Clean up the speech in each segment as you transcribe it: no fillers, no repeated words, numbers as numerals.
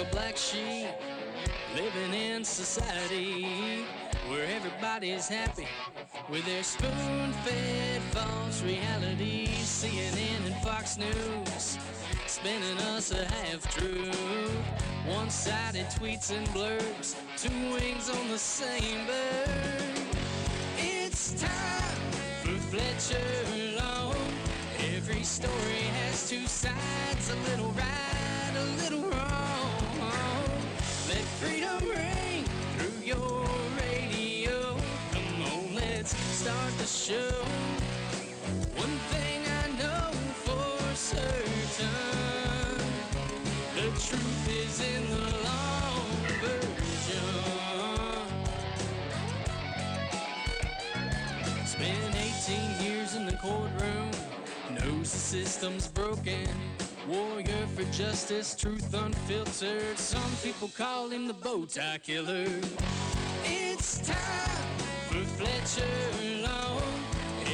a black sheep living in society where everybody's happy with their spoon-fed false reality. CNN and Fox News spinning us a half-truth, one-sided tweets and blurbs, two wings on the same bird. It's time for Fletcher Long. Every story has two sides, a little right, a little wrong. Let freedom ring through your radio. Come on, let's start the show. One thing I know for certain, the truth is in the long version. Spent 18 years in the courtroom, knows the system's broken. Warrior for justice, truth unfiltered. Some people call him the bow tie killer. It's time for Fletcher Long.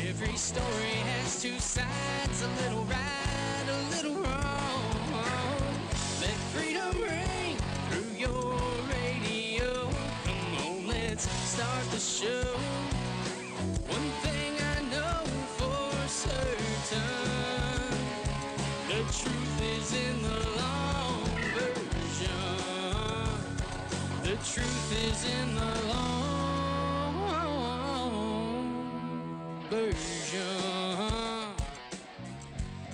Every story has two sides, a little right, a little wrong. Let freedom ring through your radio. Come on, let's start the show. One thing I know for certain, the truth is in the long version. The truth is in the long version.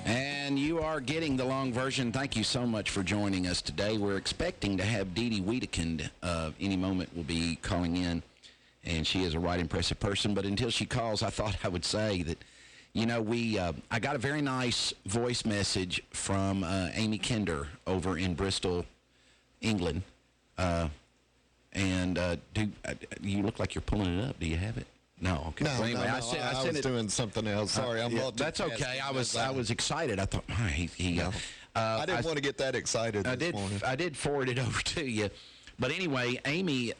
And you are getting the long version. Thank you so much for joining us today. We're expecting to have Dede Wedekind any moment will be calling in, and she is a right impressive person. But until she calls, I thought I would say that, you know, I got a very nice voice message from Amy Kinder over in Bristol, England. You look like you're pulling it up. Do you have it? No. Okay. No, well, anyway, I was doing something else. Sorry, I'm multitasking. That's okay. I was excited. I thought, I didn't want to get that excited this morning. I did forward it over to you. But anyway, Amy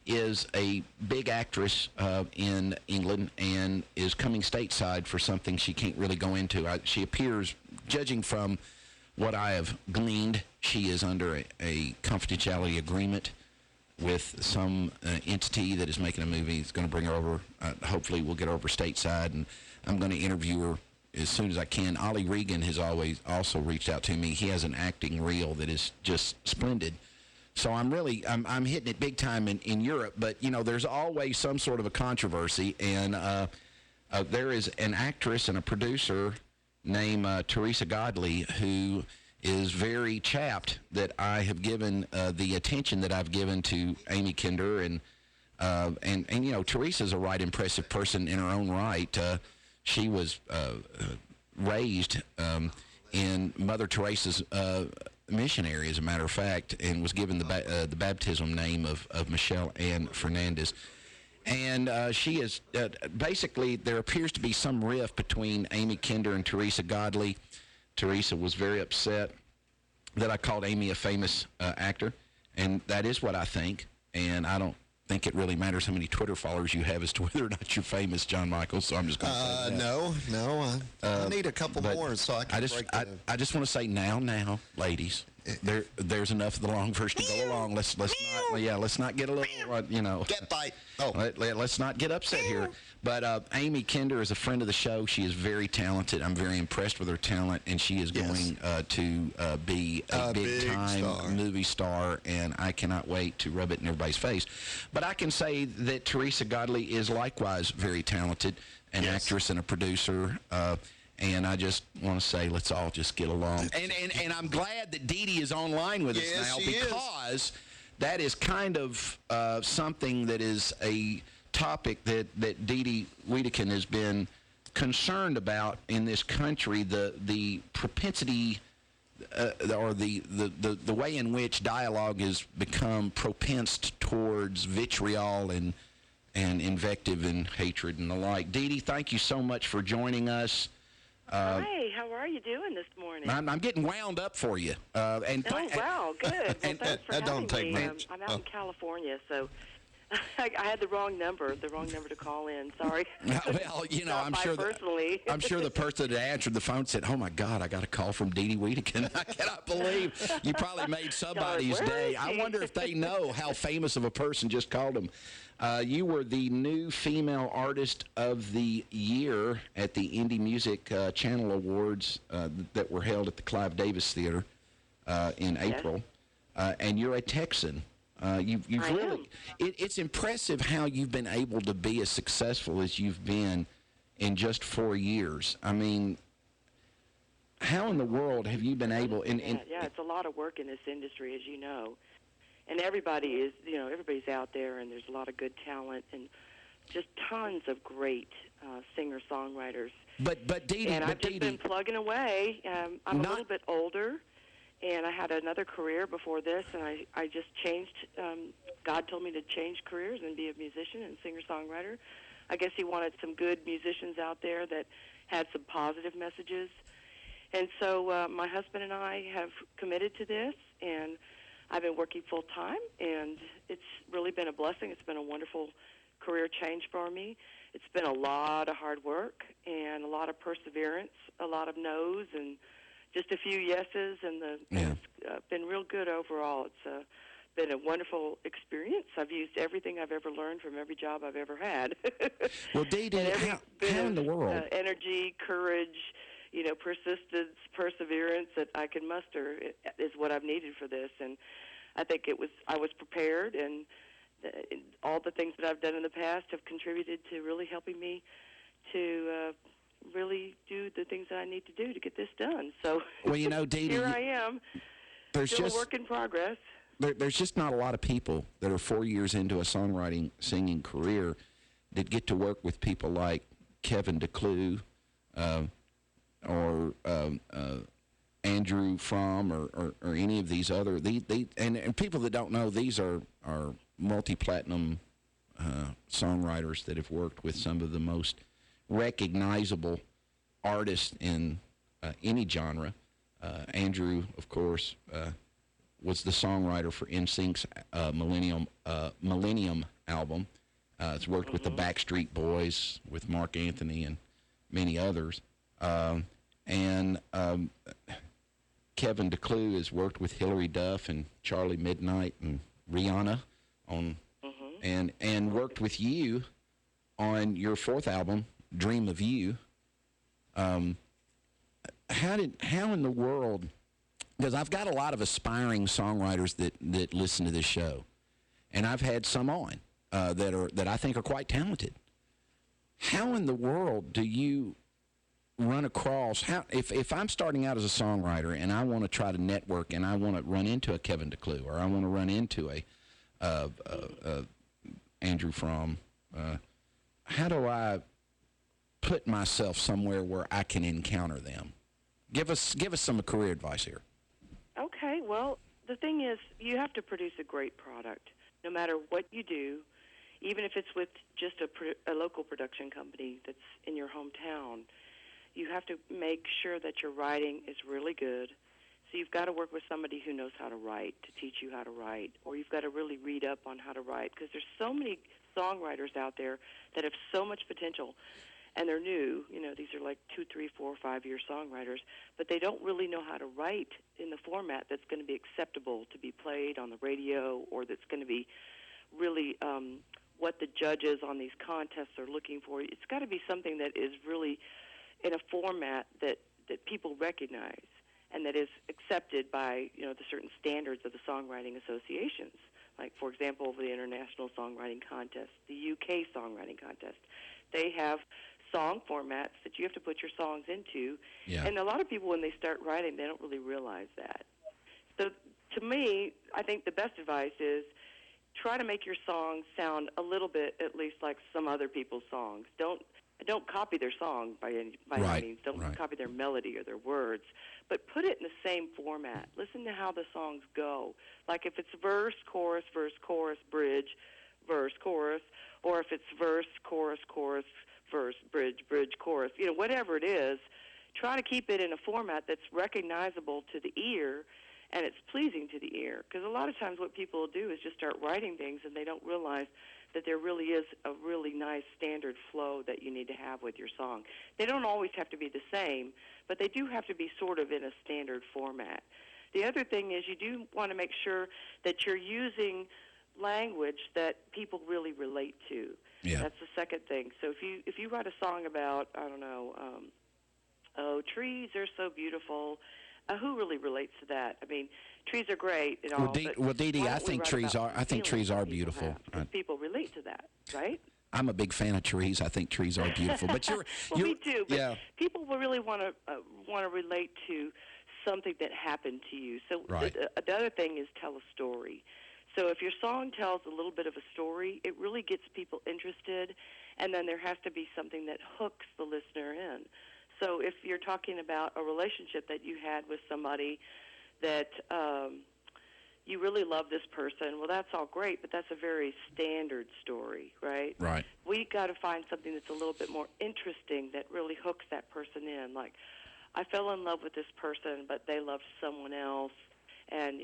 is a big actress in England and is coming stateside for something she can't really go into. She appears, judging from what I have gleaned, she is under a confidentiality agreement with some entity that is making a movie. It's going to bring her over. Hopefully we'll get her over stateside, and I'm going to interview her as soon as I can. Ollie Regan has also reached out to me. He has an acting reel that is just splendid. So I'm hitting it big time in Europe, but, you know, there's always some sort of a controversy, and there is an actress and a producer named Teresa Godley who is very chapped that I have given the attention that I've given to Amy Kinder, and you know, Teresa's a right impressive person in her own right. She was raised in Mother Teresa's missionary, as a matter of fact, and was given the baptism name of Michelle Ann Fernandez. And she is basically, there appears to be some rift between Amy Kinder and Teresa Godley. Teresa was very upset that I called Amy a famous actor, and that is what I think. And I don't think it really matters how many Twitter followers you have as to whether or not you're famous, John Michaels. So I'm just going to say that. No. I need a couple more so I can I just want to say now, ladies. There's enough of the long version to go along. Let's not get a little, Get fight. Let's not get upset here. But Amy Kinder is a friend of the show. She is very talented. I'm very impressed with her talent, and she is going to be a big-time movie star, and I cannot wait to rub it in everybody's face. But I can say that Teresa Godley is likewise very talented, an actress and a producer. And I just want to say, let's all just get along. And I'm glad that Dede is online with us now, because that is kind of something that is a topic that Dede Wedekind has been concerned about in this country, the propensity or the way in which dialogue has become propensed towards vitriol and invective and hatred and the like. Dede, thank you so much for joining us. Hi, how are you doing this morning? I'm getting wound up for you. Wow, good. Well, thanks for having me. much. I'm out in California, so I had the wrong number to call in. Sorry. Well, I'm sure personally. I'm sure the person that answered the phone said, "Oh my God, I got a call from Dede Wedekind. I cannot believe you probably made somebody's day." I wonder if they know how famous of a person just called them. You were the new female artist of the year at the Indie Music Channel Awards that were held at the Clive Davis Theater in April, and you're a Texan. You've really. It's impressive how you've been able to be as successful as you've been in just 4 years. I mean, how in the world have you been able? Yeah, it's a lot of work in this industry, as you know, and everybody's out there, and there's a lot of good talent, and just tons of great singer-songwriters. But Dede, and I've just been plugging away. I'm a little bit older. And I had another career before this, and I just changed. God told me to change careers and be a musician and singer-songwriter. I guess he wanted some good musicians out there that had some positive messages. And so my husband and I have committed to this, and I've been working full-time, and it's really been a blessing. It's been a wonderful career change for me. It's been a lot of hard work and a lot of perseverance, a lot of no's, and just a few yeses, and it's been real good overall. It's been a wonderful experience. I've used everything I've ever learned from every job I've ever had. Well, Dede, how in the world? Energy, courage, persistence, perseverance that I can muster is what I've needed for this. And I think I was prepared, and all the things that I've done in the past have contributed to really helping me to really do the things that I need to do to get this done. So, well, Dede, here I am. Still a work in progress. There's just not a lot of people that are 4 years into a songwriting, singing career that get to work with people like Kevin DeClue or Andrew Fromm or any of these other and people that don't know, these are multi-platinum songwriters that have worked with some of the most recognizable artists in any genre. Andrew, of course, was the songwriter for NSYNC's Millennium album. It's worked with the Backstreet Boys, with Mark Anthony, and many others. And Kevin DeClue has worked with Hilary Duff and Charlie Midnight and Rihanna on, and worked with you on your fourth album, Dream of You. How in the world, because I've got a lot of aspiring songwriters that listen to this show, and I've had some on that I think are quite talented. How in the world do you run across, if I'm starting out as a songwriter and I want to try to network and I want to run into a Kevin DeClue or I want to run into a Andrew Fromm, how do I put myself somewhere where I can encounter them? Give us some career advice here. Okay, well, the thing is, you have to produce a great product, no matter what you do, even if it's with just a local production company that's in your hometown. You have to make sure that your writing is really good. So you've got to work with somebody who knows how to write, to teach you how to write, or you've got to really read up on how to write, because there's so many songwriters out there that have so much potential, and they're new. These are like 2, 3, 4, 5-year songwriters, but they don't really know how to write in the format that's going to be acceptable to be played on the radio, or that's going to be really what the judges on these contests are looking for. It's got to be something that is really in a format that people recognize and that is accepted by, the certain standards of the songwriting associations. Like, for example, the International Songwriting Contest, the UK Songwriting Contest. They have song formats that you have to put your songs into. Yeah. And a lot of people, when they start writing, they don't really realize that. So to me, I think the best advice is try to make your songs sound a little bit, at least, like some other people's songs. Don't copy their song by any means. Don't copy their melody or their words, but put it in the same format. Listen to how the songs go. Like if it's verse, chorus, bridge, verse, chorus, or if it's verse, chorus, verse, bridge, chorus, whatever it is, try to keep it in a format that's recognizable to the ear and it's pleasing to the ear. Because a lot of times what people do is just start writing things and they don't realize that there really is a really nice standard flow that you need to have with your song. They don't always have to be the same, but they do have to be sort of in a standard format. The other thing is you do want to make sure that you're using language that people really relate to. Yeah. That's the second thing. So if you write a song about, I don't know, oh, trees are so beautiful, who really relates to that? I mean, trees are great and all. Well, Dede, I think trees are beautiful. People relate to that, right? I'm a big fan of trees. I think trees are beautiful. But well, me too. But people will really want to relate to something that happened to you. So right. The other thing is tell a story. So if your song tells a little bit of a story, it really gets people interested, and then there has to be something that hooks the listener in. So if you're talking about a relationship that you had with somebody that you really love this person, well, that's all great, but that's a very standard story, right? Right. We got to find something that's a little bit more interesting that really hooks that person in. Like, I fell in love with this person, but they loved someone else, and,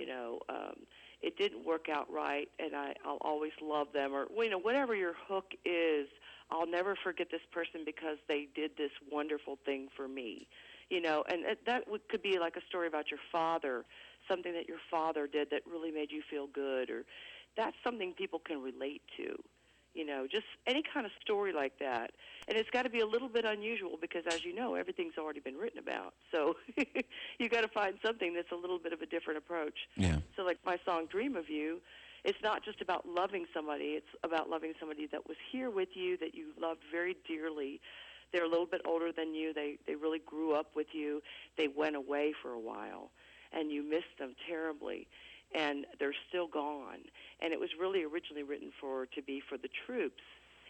it didn't work out right, and I'll always love them. Or, whatever your hook is, I'll never forget this person because they did this wonderful thing for me. And that could be like a story about your father, something that your father did that really made you feel good, or that's something people can relate to. Just any kind of story like that. And it's got to be a little bit unusual because, as you know, everything's already been written about. So you got to find something that's a little bit of a different approach. Yeah. So like my song Dream of You, it's not just about loving somebody. It's about loving somebody that was here with you, that you loved very dearly. They're a little bit older than you. They really grew up with you. They went away for a while, and you missed them terribly. And they're still gone. And it was really originally written to be for the troops.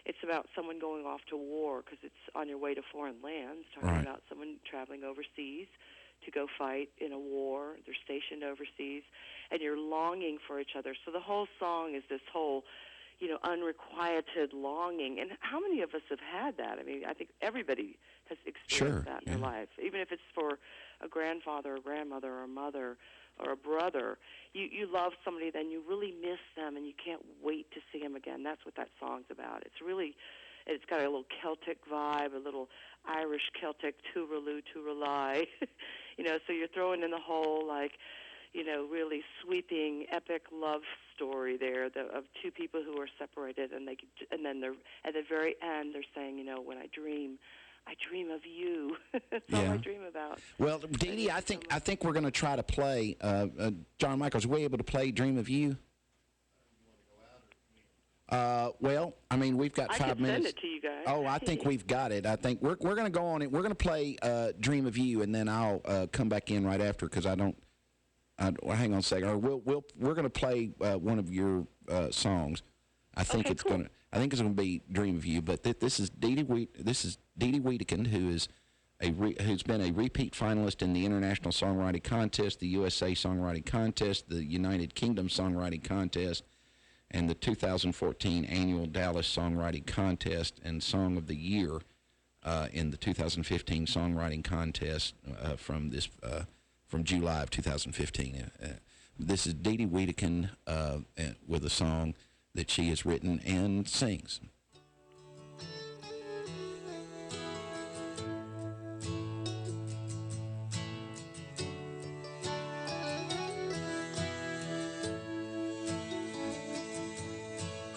It's about someone going off to war because it's on your way to foreign lands, talking right. about someone traveling overseas to go fight in a war. They're stationed overseas, and you're longing for each other. So the whole song is this whole, unrequited longing. And how many of us have had that? I mean, I think everybody has experienced that in their life, even if it's for a grandfather or grandmother or a mother or a brother. You love somebody, then you really miss them, and you can't wait to see them again. That's what that song's about. It's got a little Celtic vibe, a little Irish Celtic tooraloo, tooralai. So you're throwing in the whole, really sweeping, epic love story there of two people who are separated, and then they're at the very end they're saying, when I dream of you. That's all I dream about. Well, Dede, I think we're going to try to play. John Michaels, are we able to play "Dream of You"? Well, I mean, we've got 5 minutes. I can send it to you guys. Oh, I think we've got it. I think we're going to go on it. We're going to play "Dream of You," and then I'll come back in right after because I don't. Hang on a second. Or we're going to play one of your songs. I think it's cool. going to be "Dream of You." But this is Dede Wedekind, who's been a repeat finalist in the International Songwriting Contest, the USA Songwriting Contest, the United Kingdom Songwriting Contest, and the 2014 annual Dallas Songwriting Contest, and Song of the Year in the 2015 Songwriting Contest from July of 2015. This is Dede Wedekind with a song that she has written and sings.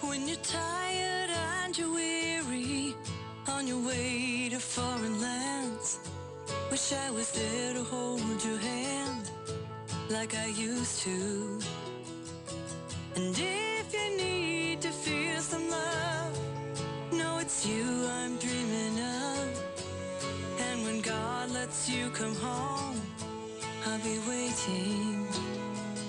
When you're tired and you're weary on your way to foreign lands, wish I was there to hold your hand like I used to. And if you need to feel some love, know it's you I'm dreaming of. And when God lets you come home, I'll be waiting.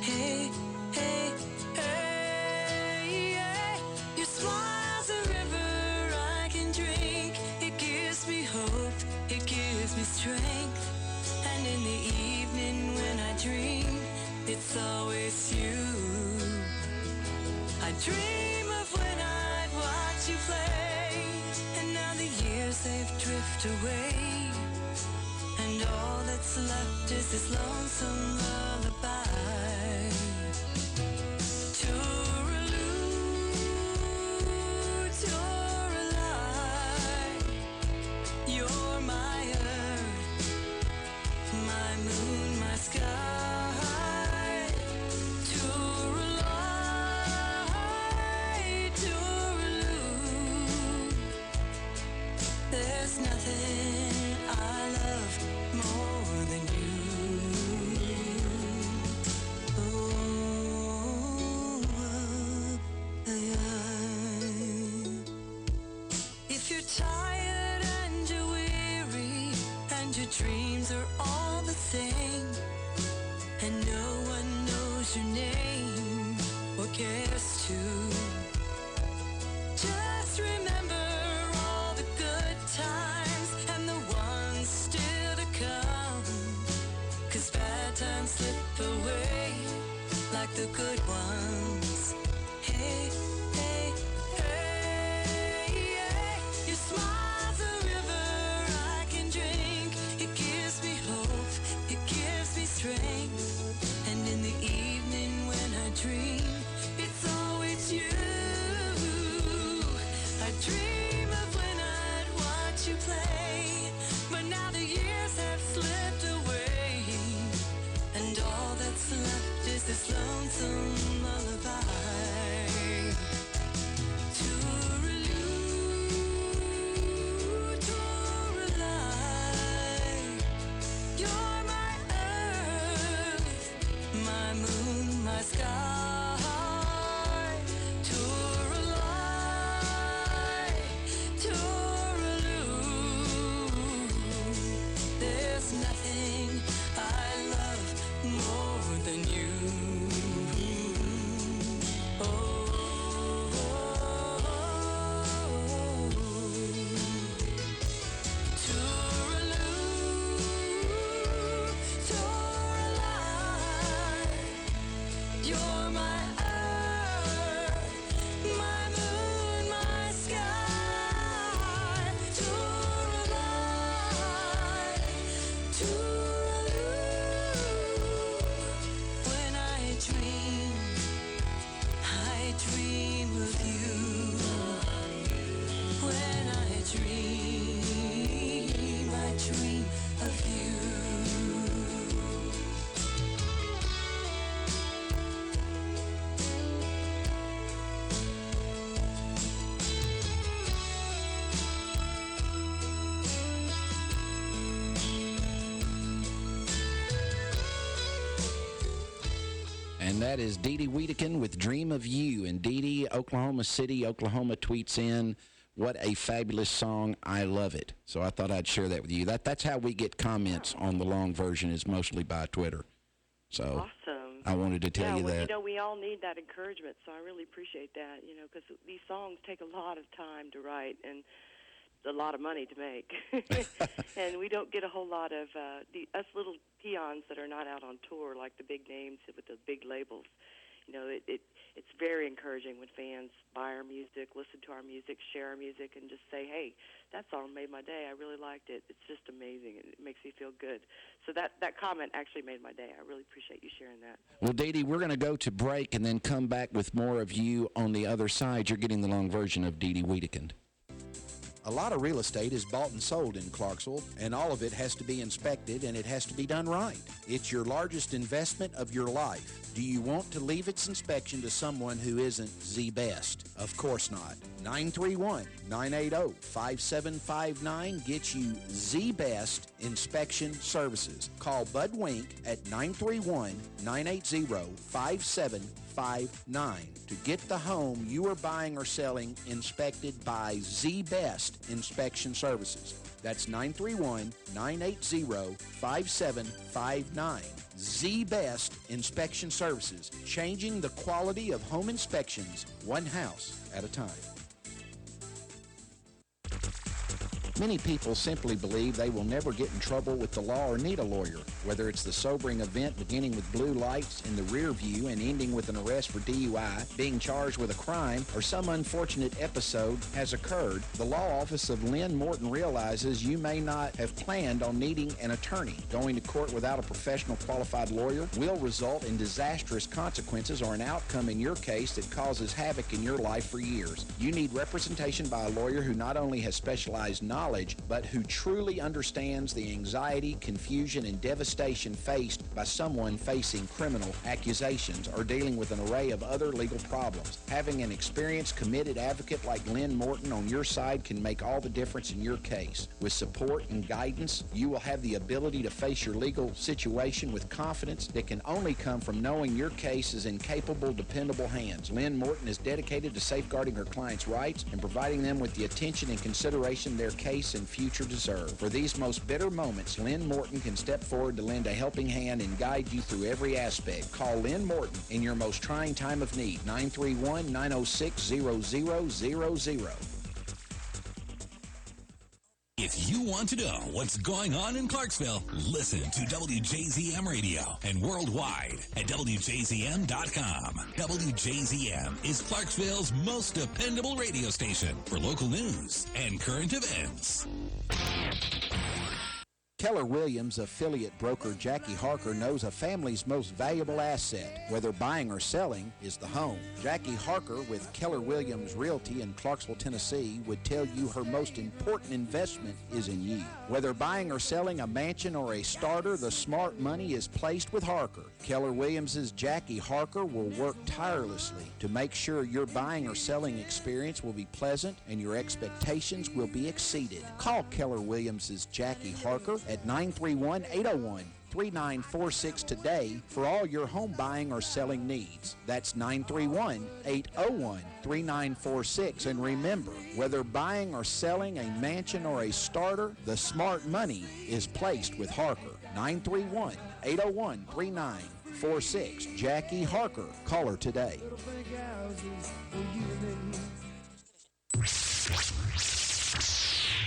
Hey, hey, hey, yeah. Your smile's a river I can drink. It gives me hope, it gives me strength. And in the evening when I dream, it's always you. I dream of when I'd watch you play, and now the years they've drifted away, and all that's left is this lonesome lullaby. Tooraloo, your dreams are all the same, and no one knows your name or cares to. Just remember all the good times and the ones still to come, 'cause bad times slip away like the good ones. Hey, hey, hey, hey. Your smile's a river I can drink. It gives me hope, it gives me strength. And in the evening when I dream, it's always you. I dream of when I'd watch you play, but now the years have slipped away, and all that's left is this lonesome lullaby. Tooraloo, Tooraloo, you're my earth, my moon, my sky. Tooraloo, Tooraloo, there's nothing I love more than you. Oh, Tooraloo, Tooraloo, you're my earth, my moon, my sky. Tooraloo, Tooraloo, when I dream of you. When I dream of you. And that is Dede Wedekind with Dream of You. And Dede, Oklahoma City, Oklahoma tweets in, what a fabulous song. I love it. So I thought I'd share that with you. That's how we get comments on the long version, is mostly by Twitter. So Awesome. I wanted to tell you well, that. You know, we all need that encouragement, so I really appreciate that, you know, because these songs take a lot of time to write and a lot of money to make. And we don't get a whole lot of us little peons that are not out on tour like the big names with the big labels. You know, it's very encouraging when fans buy our music, listen to our music, share our music, and just say, hey, that song made my day. I really liked it. It's just amazing. It makes me feel good. So that comment actually made my day. I really appreciate you sharing that. Well, Dede, we're going to go to break and then come back with more of you on the other side. You're getting the long version of Dede Wedekind. A lot of real estate is bought and sold in Clarksville, and all of it has to be inspected, and it has to be done right. It's your largest investment of your life. Do you want to leave its inspection to someone who isn't the best? Of course not. 931-980-5759 gets you the best inspection services. Call Bud Wink at 931-980-5759 to get the home you are buying or selling inspected by the best inspection services. That's 931-980-5759. The best inspection services, changing the quality of home inspections one house at a time. Many people simply believe they will never get in trouble with the law or need a lawyer, whether it's the sobering event beginning with blue lights in the rear view and ending with an arrest for DUI, being charged with a crime, or some unfortunate episode has occurred. The law office of Lynn Morton realizes you may not have planned on needing an attorney. Going to court without a professional qualified lawyer will result in disastrous consequences or an outcome in your case that causes havoc in your life for years. You need representation by a lawyer who not only has specialized knowledge, but who truly understands the anxiety, confusion, and devastation faced by someone facing criminal accusations or dealing with an array of other legal problems. Having an experienced, committed advocate like Lynn Morton on your side can make all the difference in your case. With support and guidance, you will have the ability to face your legal situation with confidence that can only come from knowing your case is in capable, dependable hands. Lynn Morton is dedicated to safeguarding her clients' rights and providing them with the attention and consideration their case pace and future deserve. For these most bitter moments, Lynn Morton can step forward to lend a helping hand and guide you through every aspect. Call Lynn Morton in your most trying time of need, 931-906-0000. If you want to know what's going on in Clarksville, listen to WJZM Radio and worldwide at WJZM.com. WJZM is Clarksville's most dependable radio station for local news and current events. Keller Williams affiliate broker Jackie Harker knows a family's most valuable asset, whether buying or selling, is the home. Jackie Harker with Keller Williams Realty in Clarksville, Tennessee, would tell you her most important investment is in you. Whether buying or selling a mansion or a starter, the smart money is placed with Harker. Keller Williams' Jackie Harker will work tirelessly to make sure your buying or selling experience will be pleasant and your expectations will be exceeded. Call Keller Williams' Jackie Harker at 931-801-3946 today for all your home buying or selling needs. That's 931-801-3946. And remember, whether buying or selling a mansion or a starter, the smart money is placed with Harker. 931-801-3946. Jackie Harker. Call her today.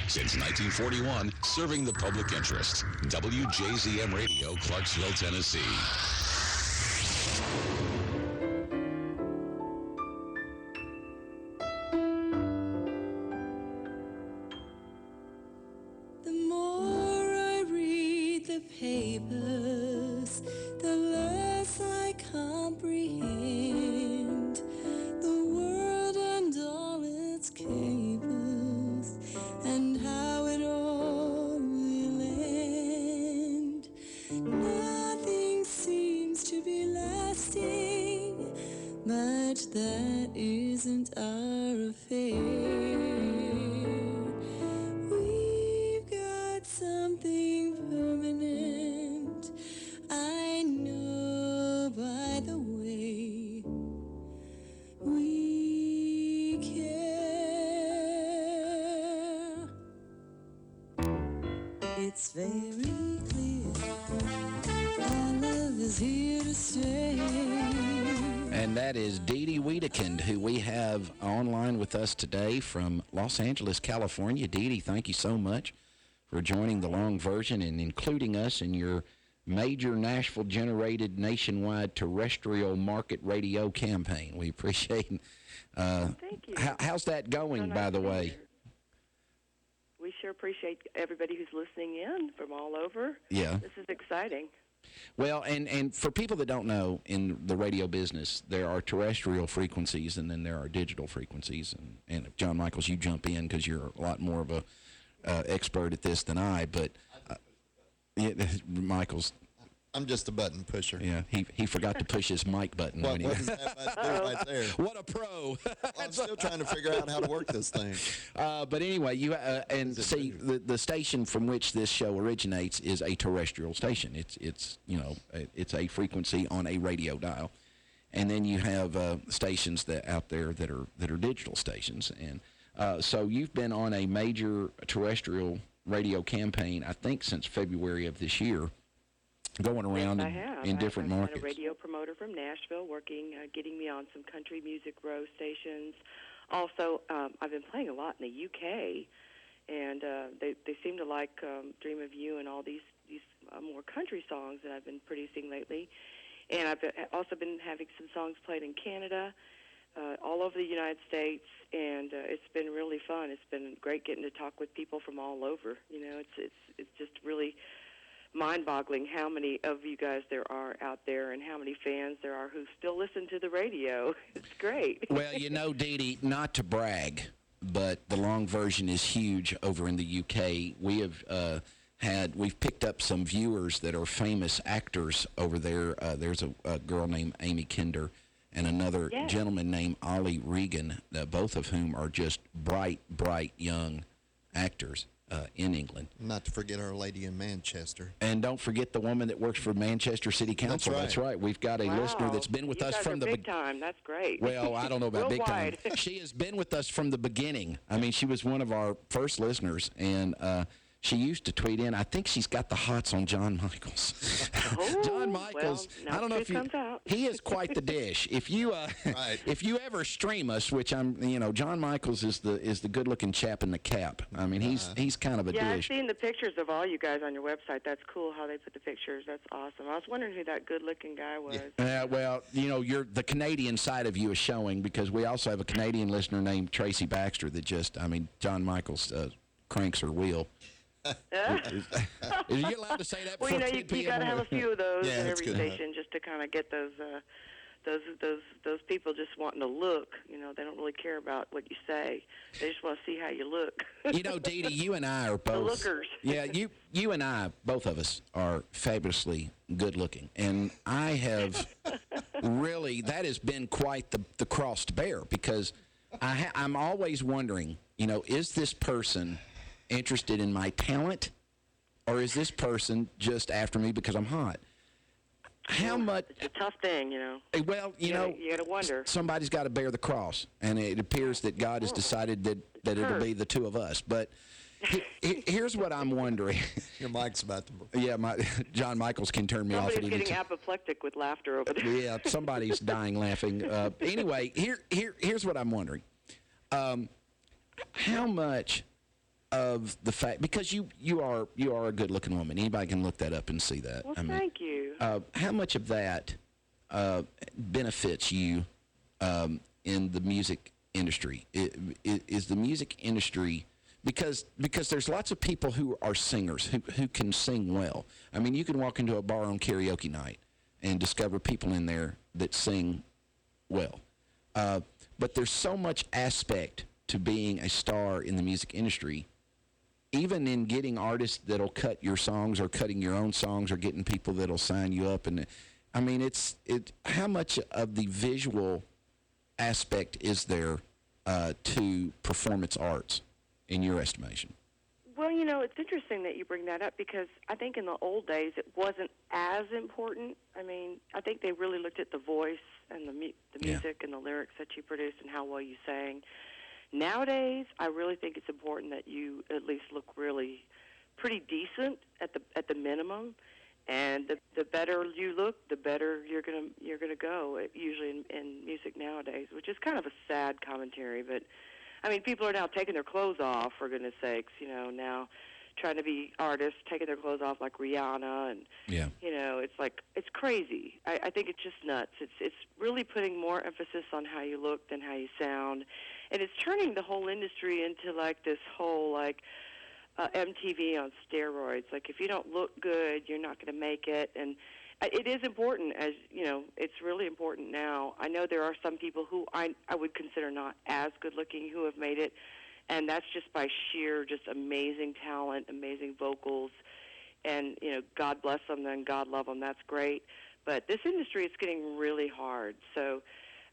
Since 1941, serving the public interest. WJZM Radio, Clarksville, Tennessee. The more I read the papers, the less I comprehend the world and all its capers, and how it all will end. Nothing seems to be lasting, but that isn't our affair. We've got something permanent, I know by the way we care. It's very clear our love is here to stay. And that is Dede Wedekind, who we have online with us today from Los Angeles, California. Dede, thank you so much for joining the long version and including us in your major Nashville-generated nationwide terrestrial market radio campaign. We appreciate Thank you. How's that going, by the way? We sure appreciate everybody who's listening in from all over. Yeah. This is exciting. Well, and for people that don't know, in the radio business, there are terrestrial frequencies and then there are digital frequencies. And if John Michaels, you jump in because you're a lot more of a expert at this than I. But Michaels, I'm just a button pusher. yeah, he forgot to push his mic button. What does that button do right there? What a pro! Well, I'm still trying to figure out how to work this thing. But anyway, you and see the station from which this show originates is a terrestrial station. It's it's a frequency on a radio dial, and then you have stations that out there that are digital stations, and so you've been on a major terrestrial radio campaign, I think, since February of this year, going around in different markets. I've had a radio promoter from Nashville working, getting me on some country music row stations. Also, I've been playing a lot in the UK, and they seem to like Dream of You and all these more country songs that I've been producing lately. And I've also been having some songs played in Canada, all over the United States, and it's been really fun. It's been great getting to talk with people from all over. You know, it's just really mind-boggling how many of you guys there are out there and how many fans there are who still listen to the radio. It's great. Well, Dede, not to brag, but the long version is huge over in the UK. We have we've picked up some viewers that are famous actors over there. There's a girl named Amy Kinder and another gentleman named Ollie Regan, both of whom are just bright young actors. in England. Not to forget Our Lady in Manchester. And don't forget the woman that works for Manchester City Council. That's right. We've got a listener that's been with you us guys from are the big time. That's great. Well, I don't know about big time. Worldwide. She has been with us from the beginning. I mean, she was one of our first listeners, and she used to tweet in. I think she's got the hots on John Michaels. Oh, John Michaels. well, now I don't know if truth comes out. he is quite the dish. If you Right. if you ever stream us, which John Michaels is the good-looking chap in the cap. I mean, he's kind of a Yeah, I've dish. seen the pictures of all you guys on your website. That's cool how they put the pictures. That's awesome. I was wondering who that good-looking guy was. Well, you're the Canadian side of you is showing, because we also have a Canadian listener named Tracy Baxter that John Michaels cranks her wheel. Is you allowed to say that Well, before 10 you p.m. got to have a few of those Yeah, at that's every good. station just to kind of get those people just wanting to look. They don't really care about what you say. They just want to see how you look. Dede, you and I are both. The lookers. Yeah, you and I, both of us, are fabulously good looking, and I have really that has been quite the cross to bear, because I'm always wondering, is this person interested in my talent, or is this person just after me because I'm hot? How much? It's a tough thing, Well, you got to wonder. somebody's got to bear the cross, and it appears that God has decided that it'll be the two of us. But here's what I'm wondering. Your mic's about to... Yeah, John Michaels can turn me off at Somebody's any getting time. apoplectic with laughter over there. Yeah, somebody's dying laughing. Anyway, here's what I'm wondering. How much of the fact, because you are a good-looking woman. Anybody can look that up and see that. Well, thank you. How much of that benefits you in the music industry? Is the music industry, because there's lots of people who are singers who can sing well. I mean, you can walk into a bar on karaoke night and discover people in there that sing well. But there's so much aspect to being a star in the music industry, even in getting artists that'll cut your songs, or cutting your own songs, or getting people that'll sign you up. And I mean, how much of the visual aspect is there to performance arts, in your estimation? Well, it's interesting that you bring that up, because I think in the old days it wasn't as important. I mean, I think they really looked at the voice and the music and the lyrics that you produced and how well you sang. Nowadays, I really think it's important that you at least look really pretty decent at the minimum, and the better you look, the better you're gonna go. Usually in music nowadays, which is kind of a sad commentary, but I mean, people are now taking their clothes off, for goodness sakes. Now trying to be artists, taking their clothes off like Rihanna, and it's crazy. I think it's just nuts. It's really putting more emphasis on how you look than how you sound, and it's turning the whole industry into like this whole MTV on steroids. Like, if you don't look good, you're not going to make it, and it is important, as it's really important now. I know there are some people who I would consider not as good looking who have made it, and that's just by sheer just amazing talent, amazing vocals, and God bless them and God love them. That's great, but this industry is getting really hard. So,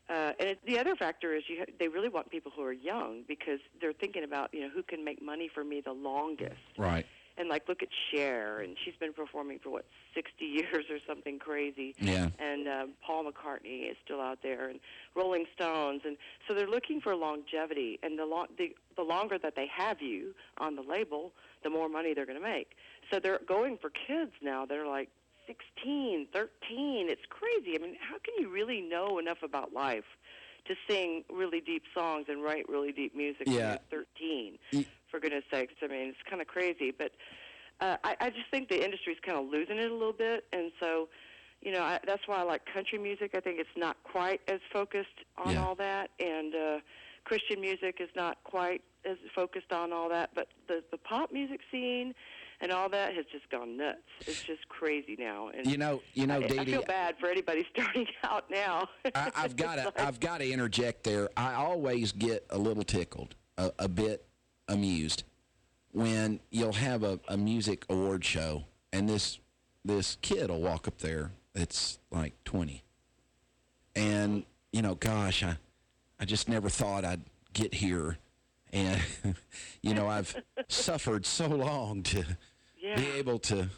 and the other factor is they really want people who are young, because they're thinking about who can make money for me the longest. Right. And look at Cher, and she's been performing for 60 years or something crazy. Yeah. And Paul McCartney is still out there, and Rolling Stones, and so they're looking for longevity. And the longer that they have you on the label, the more money they're going to make. So they're going for kids now. They're like 16, 13. It's crazy. I mean, how can you really know enough about life to sing really deep songs and write really deep music when you're 13? For goodness sakes, I mean, it's kind of crazy. But I just think the industry's kind of losing it a little bit, and so, that's why I like country music. I think it's not quite as focused on all that, and Christian music is not quite as focused on all that. But the pop music scene and all that has just gone nuts. It's just crazy now. And Dede, I feel bad for anybody starting out now. I've got to interject there. I always get a little tickled, a bit amused, when you'll have a music award show, and this kid will walk up there that's like 20, and gosh, I just never thought I'd get here And, I've suffered so long to be able to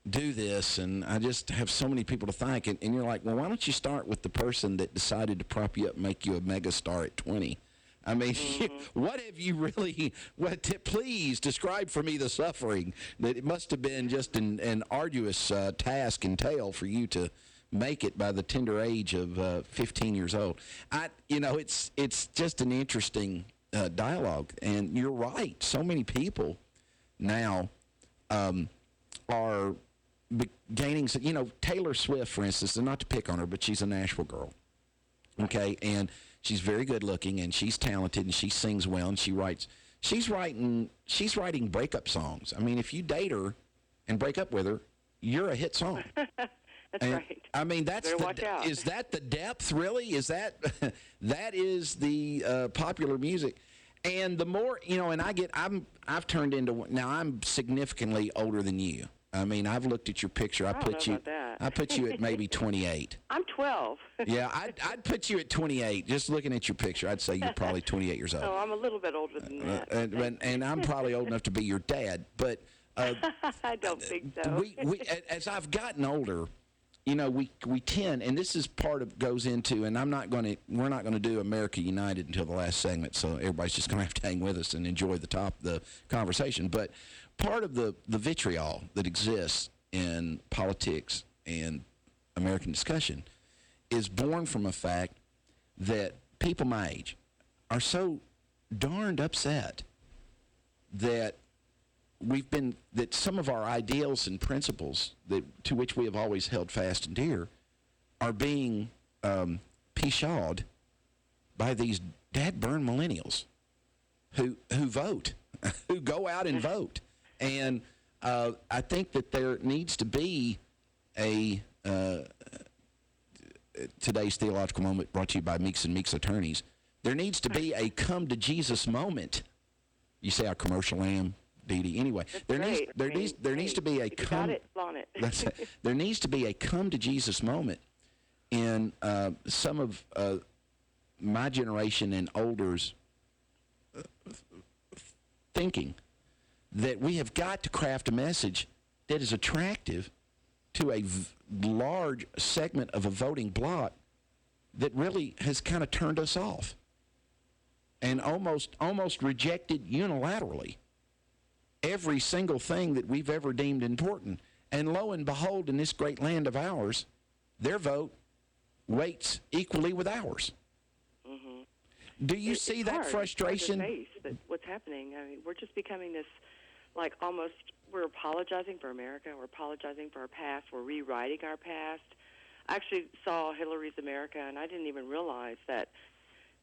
do this, and I just have so many people to thank. And you're like, well, why don't you start with the person that decided to prop you up and make you a megastar at 20? I mean, what have you really, please describe for me the suffering that it must have been just an arduous task and tale for you to make it by the tender age of 15 years old. It's just an interesting dialogue, and you're right. So many people now are gaining, Taylor Swift, for instance, and not to pick on her, but she's a Nashville girl, okay, and she's very good looking, and she's talented, and she sings well, and she's writing breakup songs. I mean, if you date her and break up with her, you're a hit song. That's right. I mean, watch out. Is that the depth, really? Is that that is the popular music? And the more, and I've turned into, now I'm significantly older than you. I mean, I've looked at your picture. I put you at maybe 28. I'm 12. Yeah, I'd put you at 28. Just looking at your picture, I'd say you're probably 28 years old. Oh, I'm a little bit older than that. And I'm probably old enough to be your dad. But I don't think so. we as I've gotten older, we tend, and this is goes into, and we're not going to do America United until the last segment, so everybody's just going to have to hang with us and enjoy the conversation. But part of the vitriol that exists in politics and American discussion is born from a fact that people my age are so darned upset that that some of our ideals and principles to which we have always held fast and dear are being pshawed by these dad-burned millennials who vote, who go out and vote. And I think that there needs to be today's theological moment brought to you by Meeks and Meeks attorneys. There needs to be a come to Jesus moment. You say how commercial I am, Dede. Anyway, there needs to be a come. There needs to be a come to Jesus moment in some of my generation and older's thinking, that we have got to craft a message that is attractive to a large segment of a voting bloc that really has kind of turned us off and almost rejected unilaterally every single thing that we've ever deemed important. And lo and behold, in this great land of ours, their vote weights equally with ours. Mm-hmm. Do you see that frustration? It's hard to face what's happening. I mean, we're just becoming this, we're apologizing for America. We're apologizing for our past. We're rewriting our past. I actually saw Hillary's America, and I didn't even realize that.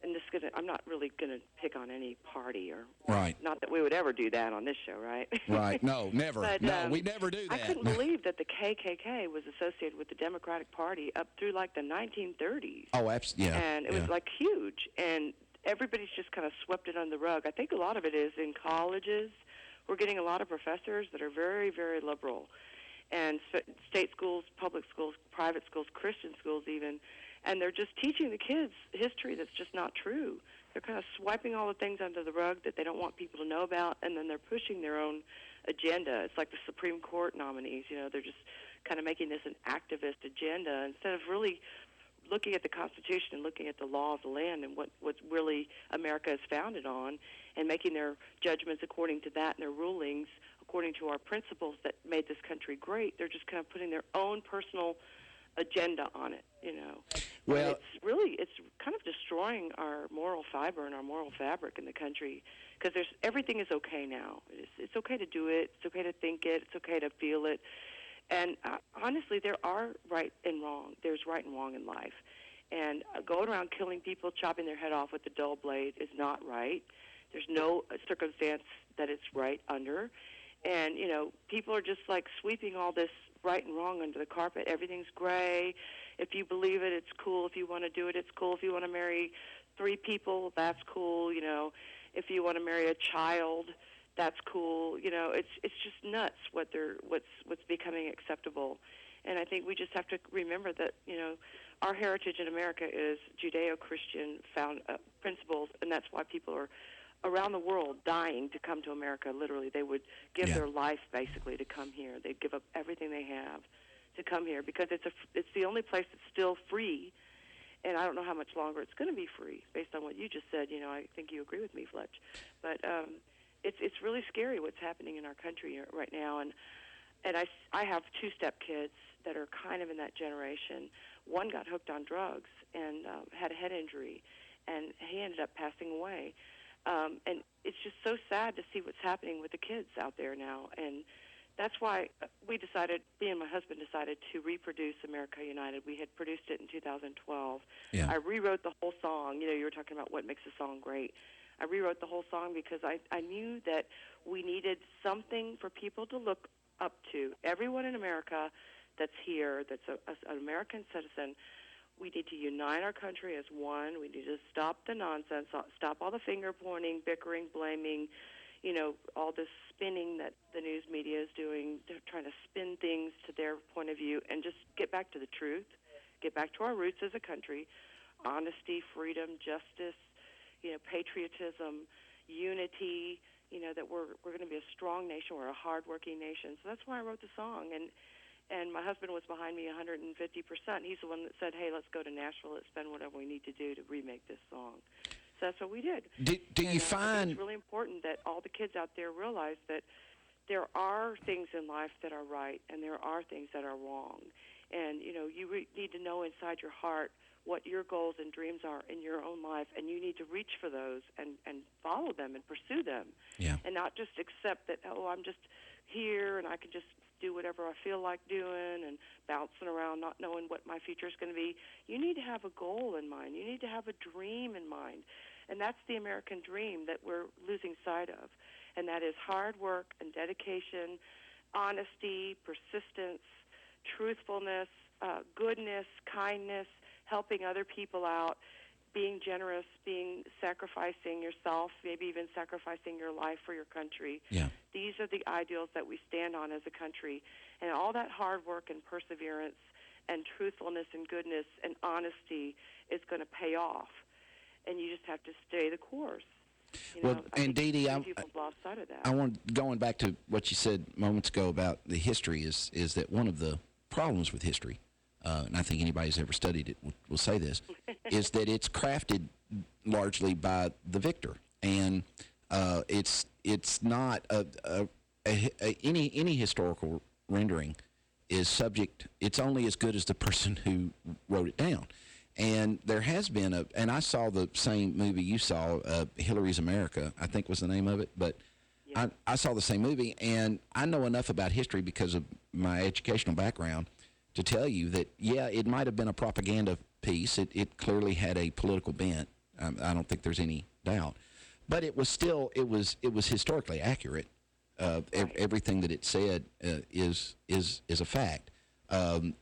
And I'm not really going to pick on any party, or right. Not that we would ever do that on this show, right? Right. No, never. But, no, we never do that. I couldn't believe that the KKK was associated with the Democratic Party up through the 1930s. Oh, absolutely. Yeah. And it was huge, and everybody's just kind of swept it under the rug. I think a lot of it is in colleges. We're getting a lot of professors that are very, very liberal, and state schools, public schools, private schools, Christian schools even. And they're just teaching the kids history that's just not true. They're kind of swiping all the things under the rug that they don't want people to know about, and then they're pushing their own agenda. It's like the Supreme Court nominees. They're just kind of making this an activist agenda instead of really looking at the Constitution and looking at the law of the land and what really America is founded on, and making their judgments according to that and their rulings according to our principles that made this country great. They're just kind of putting their own personal agenda on it, Well, it's kind of destroying our moral fiber and our moral fabric in the country, because everything is okay now. It's okay to do it. It's okay to think it. It's okay to feel it. And honestly, there are right and wrong. There's right and wrong in life. And going around killing people, chopping their head off with a dull blade is not right. There's no circumstance that it's right under. And, people are just sweeping all this right and wrong under the carpet. Everything's gray. If you believe it, it's cool. If you want to do it, it's cool. If you want to marry 3 people, that's cool. If you want to marry a child, that's cool. It's just nuts what's becoming acceptable. And I think we just have to remember that our heritage in America is Judeo-Christian principles, and that's why people are around the world dying to come to America. Literally, they would give their life basically to come here. They'd give up everything they have to come here because it's the only place that's still free. And I don't know how much longer it's going to be free, based on what you just said. I think you agree with me, Fletch. But it's really scary what's happening in our country right now. And I have two-step kids that are kind of in that generation. One got hooked on drugs and had a head injury, and he ended up passing away. And it's just so sad to see what's happening with the kids out there now. And that's why me and my husband decided to reproduce America United. We had produced it in 2012. Yeah. I rewrote the whole song. You were talking about what makes a song great. I rewrote the whole song because I knew that we needed something for people to look up to. Everyone in America that's here, that's an American citizen, we need to unite our country as one. We need to stop the nonsense, stop all the finger-pointing, bickering, blaming, all this spinning that the news media is doing. They're trying to spin things to their point of view and just get back to the truth, get back to our roots as a country, honesty, freedom, justice, patriotism, unity, that we're going to be a strong nation. We're a hard-working nation. So that's why I wrote the song. And my husband was behind me 150%. He's the one that said, hey, let's go to Nashville. Let's spend whatever we need to do to remake this song. So that's what we did. Do you find... It's really important that all the kids out there realize that there are things in life that are right and there are things that are wrong. And, you need to know inside your heart what your goals and dreams are in your own life, and you need to reach for those and follow them and pursue them. Yeah. And not just accept that, I'm just here and I can just do whatever I feel like doing and bouncing around not knowing what my future is going to be. You need to have a goal in mind. You need to have a dream in mind. And that's the American dream that we're losing sight of. And that is hard work and dedication, honesty, persistence, truthfulness, goodness, kindness, helping other people out, being generous, sacrificing yourself, maybe even sacrificing your life for your country. Yeah. These are the ideals that we stand on as a country. And all that hard work and perseverance and truthfulness and goodness and honesty is going to pay off. And you just have to stay the course. And Dede, people have lost sight of that. going back to what you said moments ago about the history is that one of the problems with history, and I think anybody who's ever studied it will say this, is that it's crafted largely by the victor, and it's not any historical rendering is subject. It's only as good as the person who wrote it down. And there has been and I saw the same movie you saw, Hillary's America, I think was the name of it, but yeah. I saw the same movie, and I know enough about history because of my educational background to tell you that, yeah, it might have been a propaganda piece. It clearly had a political bent. I don't think there's any doubt. But it was still, it was historically accurate. Right. Everything that it said is a fact.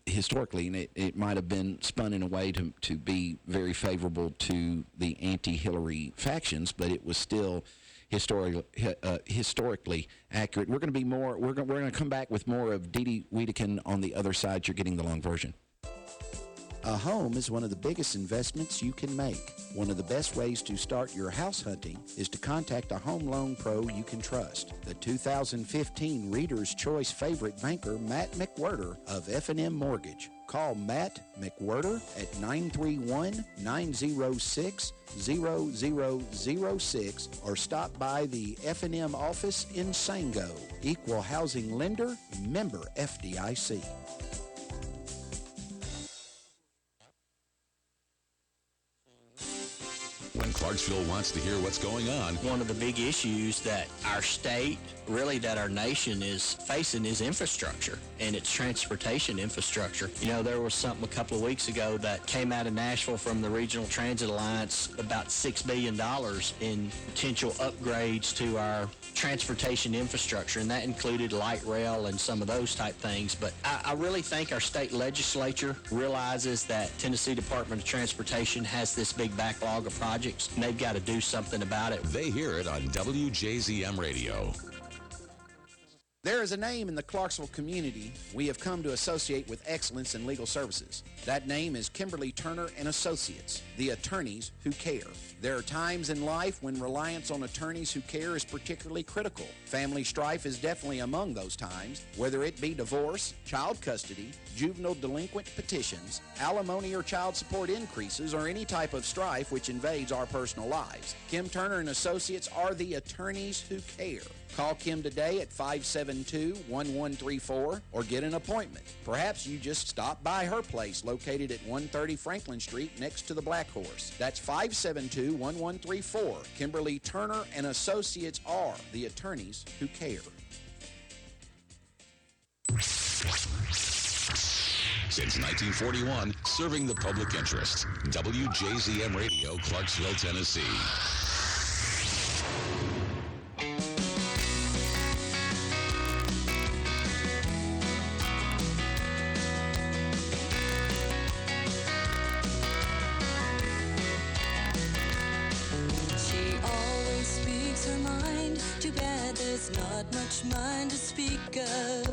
Historically, and it might have been spun in a way to be very favorable to the anti-Hillary factions, but it was still historically accurate. We're going to be more. We're going to come back with more of Dede Wedekind on the other side. You're getting the long version. A home is one of the biggest investments you can make. One of the best ways to start your house hunting is to contact a home loan pro you can trust. The 2015 Reader's Choice favorite banker, Matt McWhirter of F&M Mortgage. Call Matt McWhirter at 931-906-0006 or stop by the F&M office in Sango. Equal housing lender, member FDIC. When Clarksville wants to hear what's going on. One of the big issues that our state, really that our nation is facing is infrastructure, and it's transportation infrastructure. There was something a couple of weeks ago that came out of Nashville from the Regional Transit Alliance, about $6 billion in potential upgrades to our transportation infrastructure, and that included light rail and some of those type things. But I really think our state legislature realizes that Tennessee Department of Transportation has this big backlog of projects, and they've got to do something about it. They hear it on WJZM Radio. There is a name in the Clarksville community we have come to associate with excellence in legal services. That name is Kimberly Turner and Associates, the attorneys who care. There are times in life when reliance on attorneys who care is particularly critical. Family strife is definitely among those times, whether it be divorce, child custody, juvenile delinquent petitions, alimony or child support increases, or any type of strife which invades our personal lives. Kim Turner and Associates are the attorneys who care. Call Kim today at 572-1134 or get an appointment. Perhaps you just stop by her place located at 130 Franklin Street next to the Black Horse. That's 572-1134. Kimberly Turner and Associates are the attorneys who care. Since 1941, serving the public interest. WJZM Radio, Clarksville, Tennessee. She always speaks her mind. Too bad there's not much mind to speak of.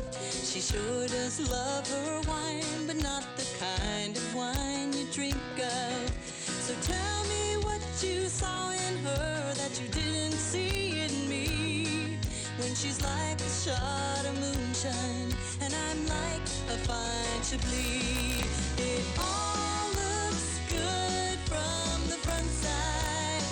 She sure does love her wine, but not the kind of wine you drink of. So tell me what you saw in her that you didn't see in me. When she's like a shot of moonshine, and I'm like a fine Chablis. It all looks good from the front side.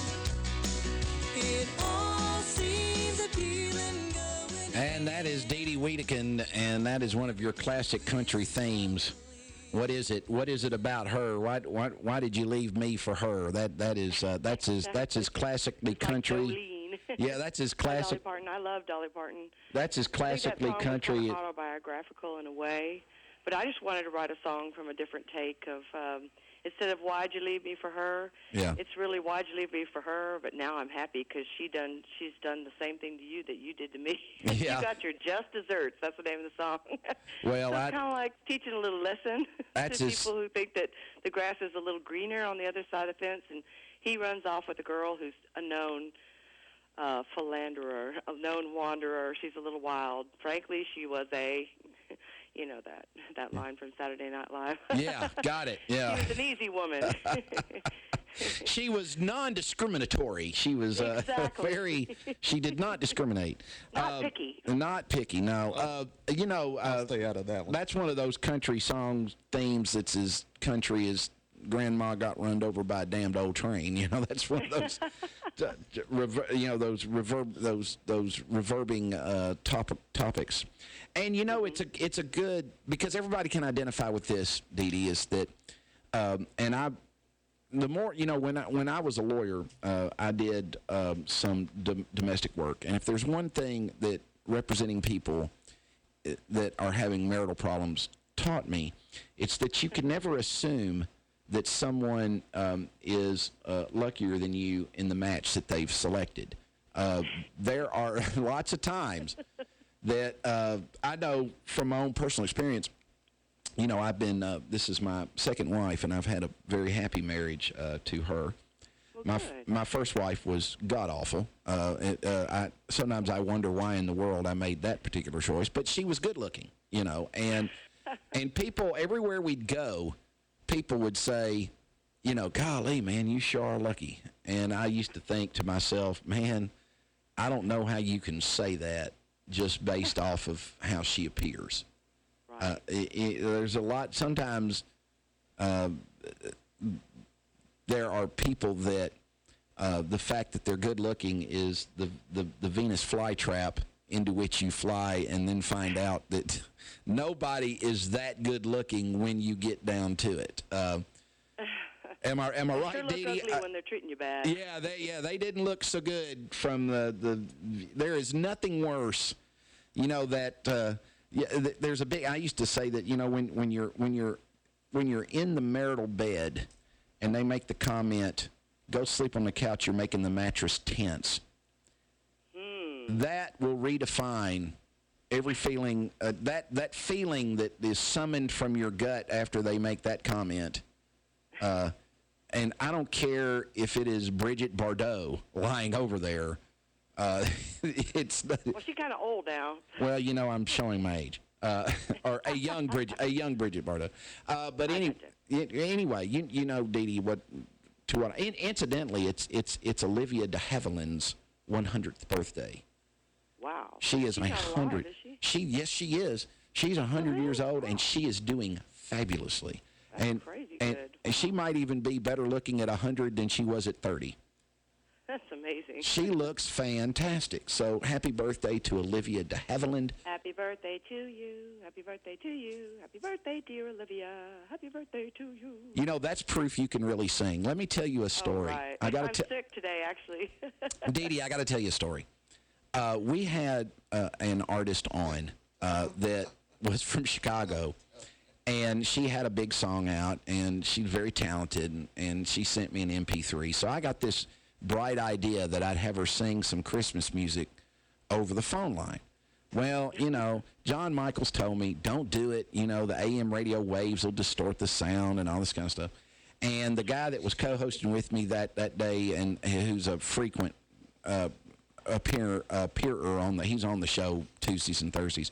It all seems appealing going. And that is Dede Wedekind, and that is one of your classic country themes. What is it? What is it about her? Why did you leave me for her? That's as classically country. Like Yeah, that's as Dolly classic. Parton. I love Dolly Parton. That's as I think classically that song country. was kind of autobiographical in a way, but I just wanted to write a song from a different take of instead of "Why'd you leave me for her?" Yeah. It's really "Why'd you leave me for her?" But now I'm happy because she's done the same thing to you that you did to me. Yeah. You got your just desserts. That's the name of the song. Well, so it's kind of like teaching a little lesson That's to his- people who think that the grass is a little greener on the other side of the fence, and he runs off with a girl who's a known philanderer, a known wanderer. She's a little wild. Frankly, she was a, you know that line from Saturday Night Live. Yeah, got it. Yeah. She was an easy woman. She was non-discriminatory. She was Exactly. she did not discriminate. Not picky. Not picky, no. I'll stay out of that one. That's one of those country song themes that's as country as Grandma got run over by a damned old train. You know, that's one of those, those reverbing topics. And you know, it's a good, because everybody can identify with this, Dede, is that, the more, when I was a lawyer, I did some domestic work. And if there's one thing that representing people that are having marital problems taught me, it's that you can never assume that someone is luckier than you in the match that they've selected. There are lots of times that I know from my own personal experience. You know, I've been, this is my second wife, and I've had a very happy marriage to her. Well, My first wife was god-awful. Sometimes I wonder why in the world I made that particular choice, but she was good-looking, and people, everywhere we'd go, people would say, golly, man, you sure are lucky. And I used to think to myself, man, I don't know how you can say that just based off of how she appears. There's a lot. Sometimes there are people that the fact that they're good looking is the Venus flytrap into which you fly, and then find out that nobody is that good looking when you get down to it. Am I right, sure look Dede? ugly when they're treating you bad. Yeah, they didn't look so good from the. There is nothing worse, that. There's a big. I used to say that when you're in the marital bed, and they make the comment, "Go sleep on the couch. You're making the mattress tense." That will redefine every feeling. That feeling that is summoned from your gut after they make that comment. And I don't care if it is Bridget Bardot lying over there. It's Well, she's kind of old now. well, I'm showing my age. Or a young Bridget Bardot. But anyway, you know, Dede, incidentally, it's Olivia de Havilland's 100th birthday. Wow. She is She's not alive, 100. is she? Yes, she is. She's 100 years old, and she is doing fabulously. That's crazy good. And she might even be better looking at 100 than she was at 30. That's amazing. She looks fantastic. So happy birthday to Olivia de Havilland. Happy birthday to you. Happy birthday to you. Happy birthday, dear Olivia. Happy birthday to you. You know, that's proof you can really sing. Let me tell you a story. Oh, right. I'm sick today, actually. Dede, I got to tell you a story. We had an artist on that was from Chicago, and she had a big song out, and she's very talented, and she sent me an MP3. So I got this bright idea that I'd have her sing some Christmas music over the phone line. Well, John Michaels told me, don't do it. The AM radio waves will distort the sound and all this kind of stuff. And the guy that was co-hosting with me that day, and who's a frequent appearer he's on the show Tuesdays and Thursdays,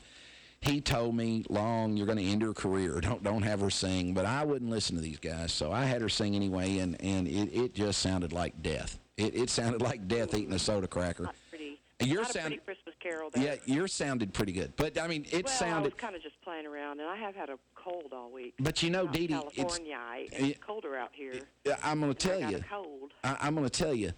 he told me, Long, you're going to end her career. Don't have her sing. But I wouldn't listen to these guys, so I had her sing anyway, and it just sounded like death. It sounded like death eating a soda cracker. Not pretty. Your not sound, a pretty Christmas carol there. Yeah, yours sounded pretty good. But, I mean, it sounded... I was kind of just playing around, and I have had a cold all week. But, Dede, California, it's colder out here. I'm going to tell you. I got a cold. I'm going to tell you.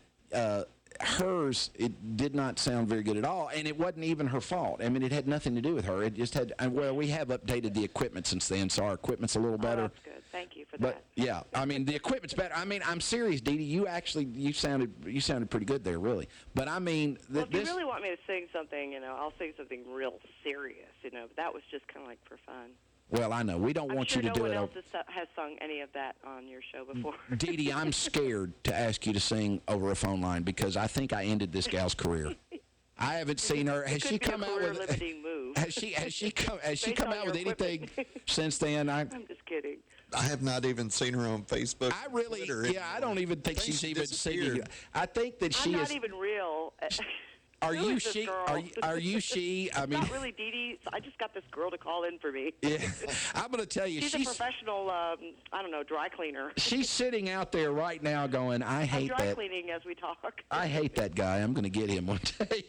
Hers, it did not sound very good at all, and it wasn't even her fault. I mean, it had nothing to do with her. It just had, we have updated the equipment since then, so our equipment's a little better. Oh, that's good. Thank you for but, that. Yeah, I mean, the equipment's better. I mean, I'm serious, Dede. You sounded pretty good there, really. But, I mean, well, if you really want me to sing something, I'll sing something real serious, but that was just kind of like for fun. Well, I know. We don't want you to do it. I'm sure no one else has sung any of that on your show before. Dede, I'm scared to ask you to sing over a phone line because I think I ended this gal's career. I haven't seen her. Has she come out with? Move. Has she come out with anything since then? I'm just kidding. I have not even seen her on Facebook. I don't even think she's even singing. I think that she is. I'm not even real. Are you she? Are you she? I mean, not really Dede. I just got this girl to call in for me. Yeah, I'm going to tell you, she's a professional. Dry cleaner. She's sitting out there right now, going, "I hate that." Dry cleaning as we talk. I hate that guy. I'm going to get him one day.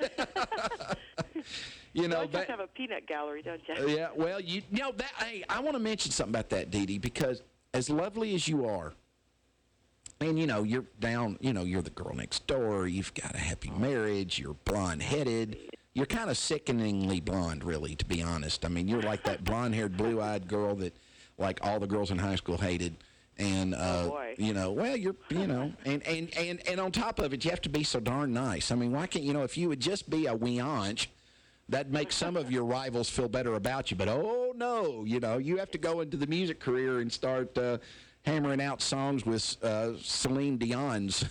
You just have a peanut gallery, don't you? Yeah. Well, that. Hey, I want to mention something about that, Dede, because as lovely as you are. And, you're down, you're the girl next door. You've got a happy marriage. You're blonde-headed. You're kind of sickeningly blonde, really, to be honest. I mean, you're like that blonde-haired, blue-eyed girl that, like, all the girls in high school hated. And, well, you're, and on top of it, you have to be so darn nice. I mean, why can't, if you would just be a weonch, that'd make some of your rivals feel better about you. But, oh, no, you have to go into the music career and start... hammering out songs with Celine Dion's,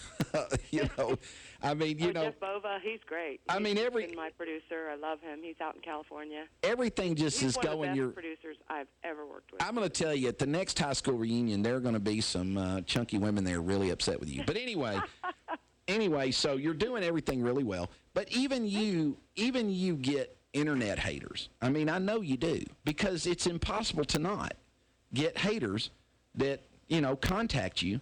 I mean, Jeff Bova, he's great. He's my producer. I love him. He's out in California. Everything just he's is one going. Of the best producers I've ever worked with. I'm going to tell you, at the next high school reunion, there are going to be some chunky women there really upset with you. But anyway, so you're doing everything really well. But even you get internet haters. I mean, I know you do, because it's impossible to not get haters that contact you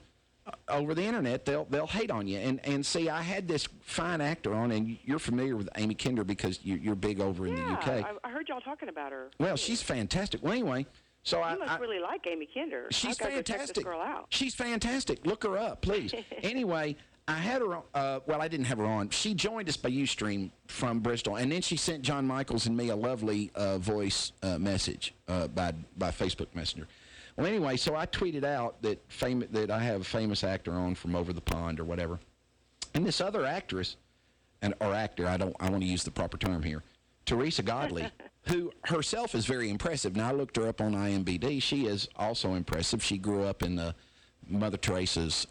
over the internet. They'll hate on you. And see, I had this fine actor on, and you're familiar with Amy Kinder because you're big over in the UK. I heard y'all talking about her. Well, she's fantastic. Well, anyway, so you must really like Amy Kinder. She's fantastic. fantastic. Go check this girl out. She's fantastic. Look her up, please. Anyway, I had her on, I didn't have her on. She joined us by Ustream from Bristol, and then she sent John Michaels and me a lovely voice message by Facebook Messenger. Well, anyway, so I tweeted out that I have a famous actor on from over the pond or whatever. And this other actress, or actor, I want to use the proper term here, Teresa Godley, who herself is very impressive. Now, I looked her up on IMDb. She is also impressive. She grew up in Mother Teresa's,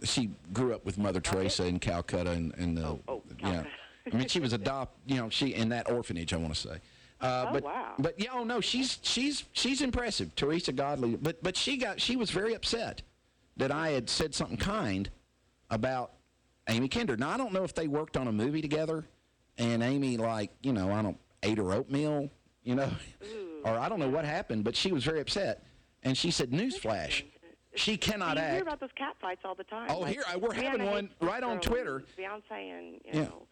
she grew up with Mother Teresa in Calcutta. Calcutta. I mean, she was adopted, in that orphanage, I want to say. Wow. But she's impressive, Teresa Godley. But she was very upset that I had said something kind about Amy Kinder. Now, I don't know if they worked on a movie together, and Amy, like, ate her oatmeal, or I don't know what happened, but she was very upset. And she said, newsflash, she cannot act. You hear about those cat fights all the time. Oh, like, here, we're having one right on Twitter. Beyonce and, you know,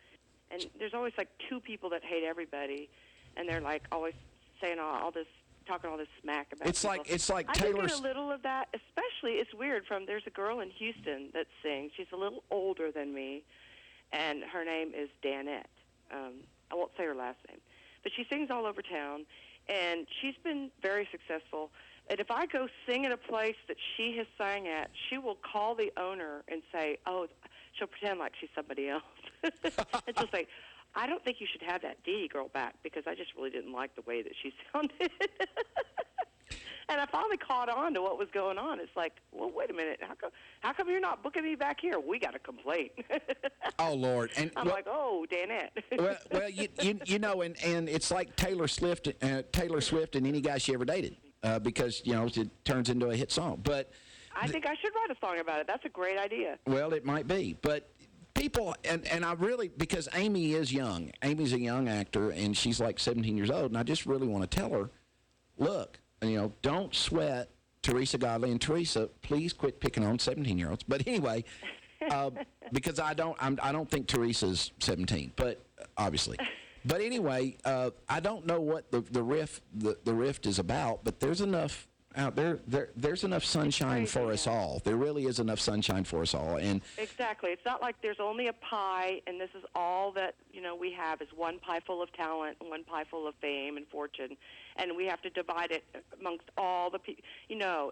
and there's always, like, two people that hate everybody, and they're, like, always saying all this, talking all this smack about people. It's like I Taylor's. get a little of that, especially, it's weird, there's a girl in Houston that sings. She's a little older than me, and her name is Danette. I won't say her last name. But she sings all over town, and she's been very successful. And if I go sing at a place that she has sang at, she will call the owner and say, she'll pretend like she's somebody else. And she'll say, I don't think you should have that Dede girl back because I just really didn't like the way that she sounded. And I finally caught on to what was going on. It's like, well, wait a minute. How come you're not booking me back here? We got a complaint. Oh, Lord. And I'm like, oh, Danette. well, and it's like Taylor Swift and any guy she ever dated because, it turns into a hit song. But I think I should write a song about it. That's a great idea. Well, it might be. But people, and I really, because Amy is young. Amy's a young actor, and she's like 17 years old, and I just really want to tell her, look, don't sweat Teresa Godley. And Teresa, please quit picking on 17-year-olds. But anyway, because I don't think Teresa's 17, but obviously. But anyway, I don't know what the rift is about, but there's enough out there. There's enough sunshine for us all. There really is enough sunshine for us all. And exactly, it's not like there's only a pie, and this is all that we have is one pie full of talent, and one pie full of fame and fortune, and we have to divide it amongst all the people.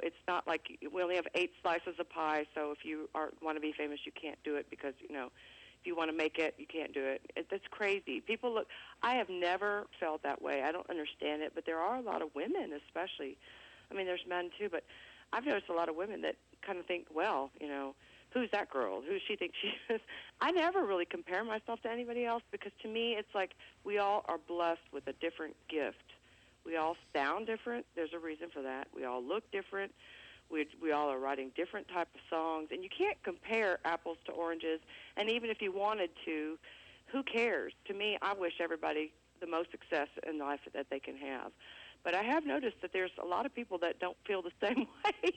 It's not like we only have 8 slices of pie. So if you want to be famous, you can't do it because if you want to make it, you can't do it. That's crazy. People look. I have never felt that way. I don't understand it, but there are a lot of women, especially. I mean, there's men too, but I've noticed a lot of women that kind of think, well, who's that girl? Who does she think she is? I never really compare myself to anybody else because to me it's like we all are blessed with a different gift. We all sound different. There's a reason for that. We all look different. We all are writing different type of songs, and you can't compare apples to oranges. And even if you wanted to, who cares? To me, I wish everybody the most success in life that they can have. But I have noticed that there's a lot of people that don't feel the same way,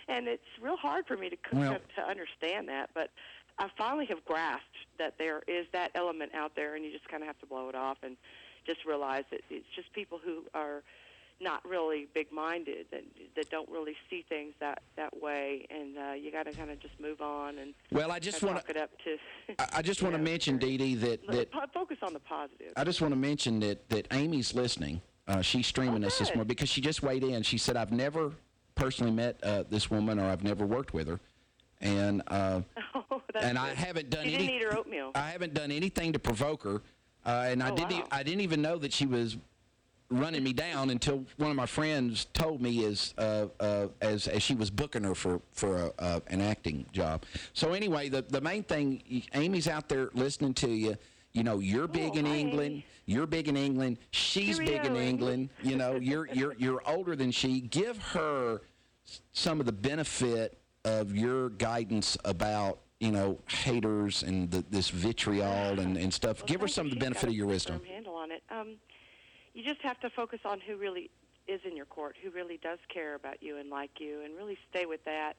and it's real hard for me to understand that. But I finally have grasped that there is that element out there, and you just kind of have to blow it off and just realize that it's just people who are not really big-minded, that don't really see things that way, and you got to kind of just move on and I just want to. I just want to mention, Dede, that focus on the positive. I just want to mention that Amy's listening. She's streaming us this morning because she just weighed in. She said, I've never personally met this woman, or I've never worked with her. And and I haven't done didn't eat her oatmeal. I haven't done anything to provoke her. And I didn't even know that she was running me down until one of my friends told me as she was booking her for an acting job. So anyway, the main thing, Amy's out there listening to you. You're big in England. You're big in England. She's big in England. You're older than she. Give her some of the benefit of your guidance about haters and this vitriol and stuff. Well, Give her some of the benefit of your wisdom. Handle on it. You just have to focus on who really is in your court, who really does care about you and like you, and really stay with that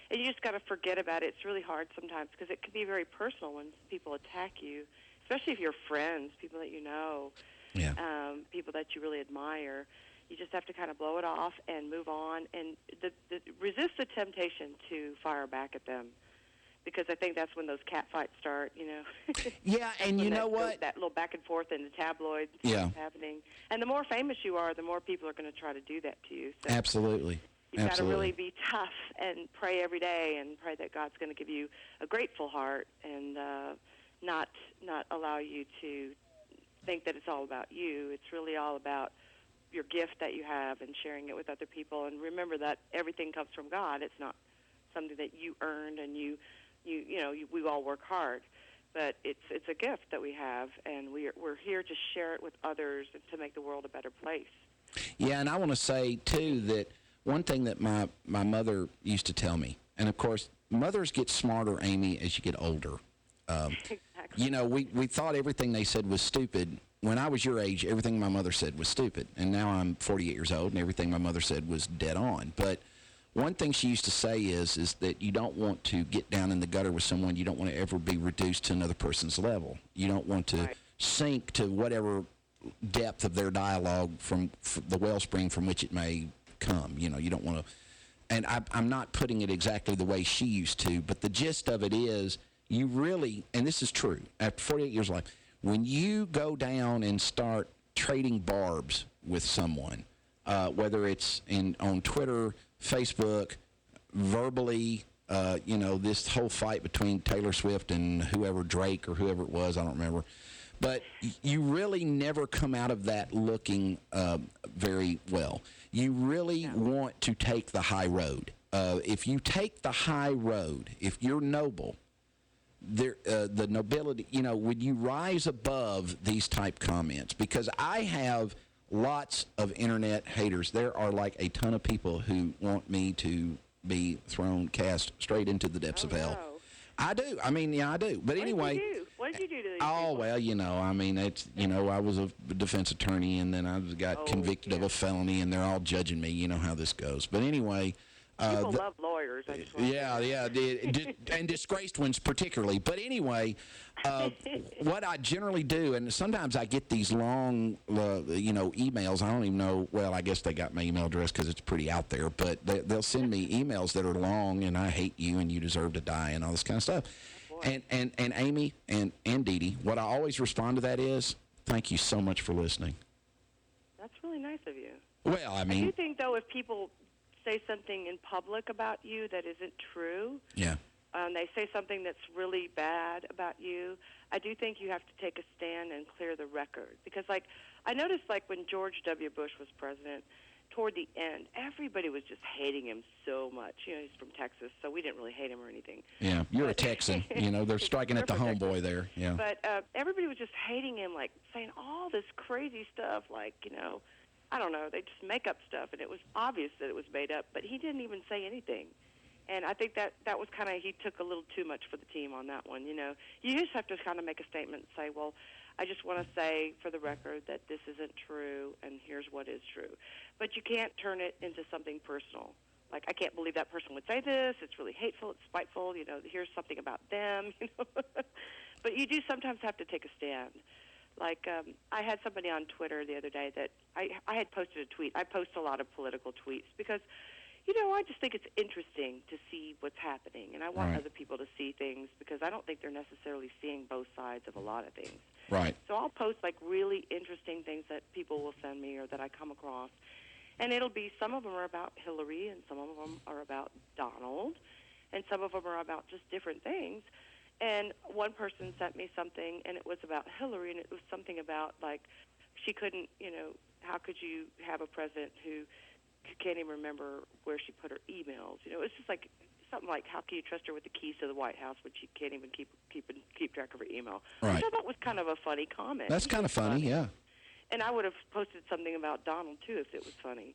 and you just got to forget about it. It's really hard sometimes because it can be very personal when people attack you, especially if you're friends, people that you know, people that you really admire. You just have to kind of blow it off and move on and resist the temptation to fire back at them. Because I think that's when those cat fights start, Yeah, and you know what? That little back and forth in the tabloids happening. And the more famous you are, the more people are going to try to do that to you. So Absolutely. You've got to really be tough and pray every day and pray that God's going to give you a grateful heart and not allow you to think that it's all about you. It's really all about your gift that you have and sharing it with other people. And remember that everything comes from God. It's not something that you earned and we all work hard, but it's a gift that we have, and we're here to share it with others and to make the world a better place. Yeah, and I want to say too that one thing that my mother used to tell me, and of course mothers get smarter, Amy, as you get older. Exactly. You know, we thought everything they said was stupid. When I was your age, everything my mother said was stupid. And now I'm 48 years old, and everything my mother said was dead on. But one thing she used to say is that you don't want to get down in the gutter with someone. You don't want to ever be reduced to another person's level. You don't want to sink to whatever depth of their dialogue from the wellspring from which it may come. You know, you don't want to. And I'm not putting it exactly the way she used to, but the gist of it is you really, and this is true, after 48 years of life, when you go down and start trading barbs with someone, whether it's on Twitter, Facebook, verbally, you know, this whole fight between Taylor Swift and whoever, Drake or whoever it was, I don't remember. But you really never come out of that looking very well. You really want to take the high road. If you take the high road, if you're noble, the nobility, you know, when you rise above these type comments, because I have lots of internet haters. There are like a ton of people who want me to be cast straight into the depths of hell. No. I do. I mean, yeah, I do. But anyway. What did you do to these Oh, people? well, you know, I mean, it's, you know, I was a defense attorney, and then I got convicted of a felony, and they're all judging me. You know how this goes. But anyway. People love lawyers. I just want and disgraced ones particularly. But anyway, what I generally do, and sometimes I get these long, you know, emails. I don't even know. Well, I guess they got my email address because it's pretty out there. But they'll send me emails that are long, and I hate you, and you deserve to die, and all this kind of stuff. And Amy and Dede, what I always respond to that is, thank you so much for listening. That's really nice of you. Well, I mean, I do think, though, if people say something in public about you that isn't true, they say something that's really bad about you, I do think you have to take a stand and clear the record. Because, like, I noticed, like, when George W. Bush was president, toward the end, everybody was just hating him so much. You know, he's from Texas, so we didn't really hate him or anything. Yeah, you're a Texan. You know, they're striking at the homeboy there. Yeah. But everybody was just hating him, like, saying all this crazy stuff, like, you know, I don't know, they just make up stuff, and it was obvious that it was made up, but he didn't even say anything. And I think that was kind of, he took a little too much for the team on that one, you know. You just have to kind of make a statement and say, well, I just want to say for the record that this isn't true, and here's what is true. But you can't turn it into something personal. Like, I can't believe that person would say this. It's really hateful. It's spiteful. You know, here's something about them. You know, but you do sometimes have to take a stand. Like, I had somebody on Twitter the other day that I had posted a tweet. I post a lot of political tweets because, you know, I just think it's interesting to see what's happening, and I want other people to see things because I don't think they're necessarily seeing both sides of a lot of things. Right. So I'll post, like, really interesting things that people will send me or that I come across, and it'll be, some of them are about Hillary, and some of them are about Donald, and some of them are about just different things. And one person sent me something, and it was about Hillary, and it was something about, like, she couldn't, you know, how could you have a president who can't even remember where she put her emails? You know, it's just like something like, how can you trust her with the keys to the White House when she can't even keep track of her email? Right. Which I thought was kind of a funny comment. That's kind of funny, yeah. And I would have posted something about Donald, too, if it was funny.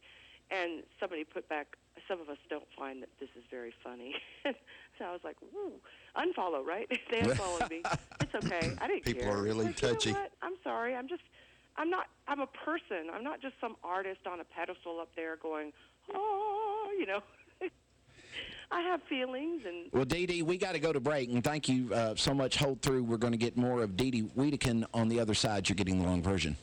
And somebody put back, some of us don't find that this is very funny. So I was like, woo, unfollow, right? They unfollowed me. It's okay. I didn't care. People are really like, touchy. You know what? I'm sorry. I'm a person. I'm not just some artist on a pedestal up there going, oh, you know. I have feelings. And well, Dede, we got to go to break, and thank you so much. Hold through. We're going to get more of Dede Wedekind on the other side. You're getting the long version.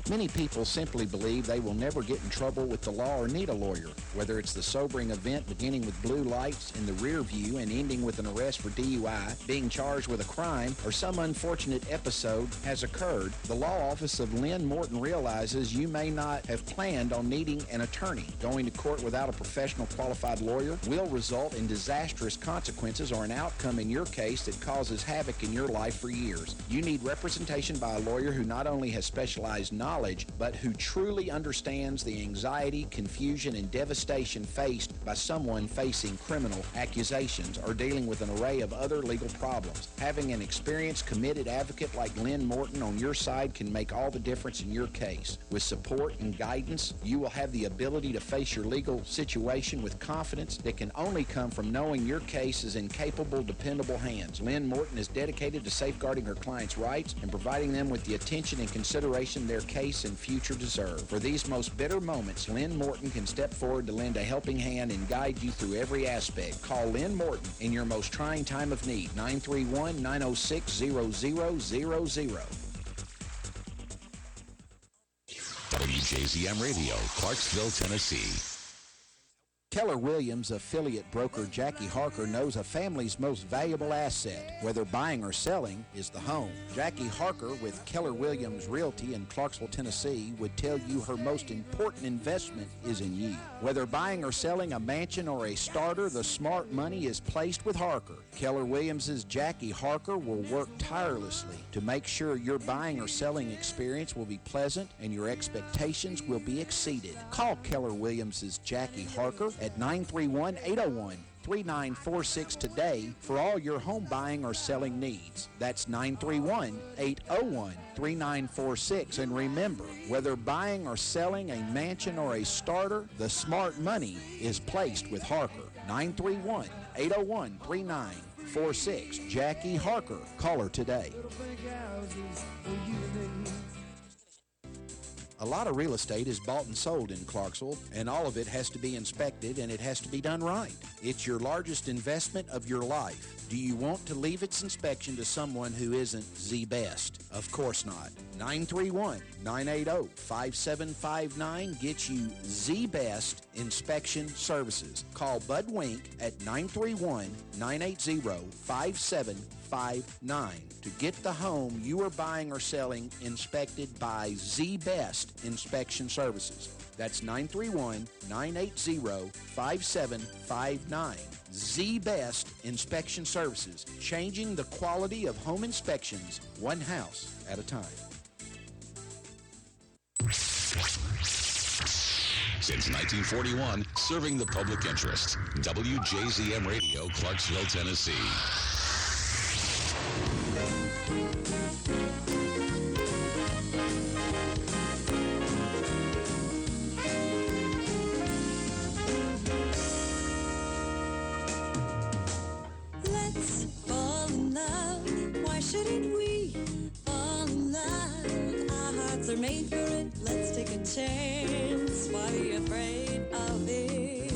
Many people simply believe they will never get in trouble with the law or need a lawyer, whether it's the sobering event beginning with blue lights in the rear view and ending with an arrest for DUI, being charged with a crime, or some unfortunate episode has occurred. The law office of Lynn Morton realizes you may not have planned on needing an attorney. Going to court without a professional qualified lawyer will result in disastrous consequences or an outcome in your case that causes havoc in your life for years. You need representation by a lawyer who not only has specialized knowledge knowledge, but who truly understands the anxiety, confusion, and devastation faced by someone facing criminal accusations or dealing with an array of other legal problems. Having an experienced, committed advocate like Lynn Morton on your side can make all the difference in your case. With support and guidance, you will have the ability to face your legal situation with confidence that can only come from knowing your case is in capable, dependable hands. Lynn Morton is dedicated to safeguarding her clients' rights and providing them with the attention and consideration their case and future deserve. For these most bitter moments, Lynn Morton can step forward to lend a helping hand and guide you through every aspect. Call Lynn Morton in your most trying time of need, 931-906-0000. WJZM Radio, Clarksville, Tennessee. Keller Williams affiliate broker Jackie Harker knows a family's most valuable asset, whether buying or selling, is the home. Jackie Harker with Keller Williams Realty in Clarksville, Tennessee would tell you her most important investment is in you. Whether buying or selling a mansion or a starter, the smart money is placed with Harker. Keller Williams' Jackie Harker will work tirelessly to make sure your buying or selling experience will be pleasant and your expectations will be exceeded. Call Keller Williams' Jackie Harker at 931-801-3946 today for all your home buying or selling needs. That's 931-801-3946. And remember, whether buying or selling a mansion or a starter, the smart money is placed with Harker. 931-801-3946. Jackie Harker. Call her today. A lot of real estate is bought and sold in Clarksville, and all of it has to be inspected, and it has to be done right. It's your largest investment of your life. Do you want to leave its inspection to someone who isn't the best? Of course not. 931-980-5759 gets you the best inspection services. Call Bud Wink at 931-980-5759 to get the home you are buying or selling inspected by the best inspection services. That's 931-980-5759. The best inspection services, changing the quality of home inspections one house at a time. Since 1941, serving the public interest. WJZM Radio, Clarksville, Tennessee. Let's fall in love. Why shouldn't we fall in love? Our hearts are made for it. Let's take a chance. Why be afraid of it?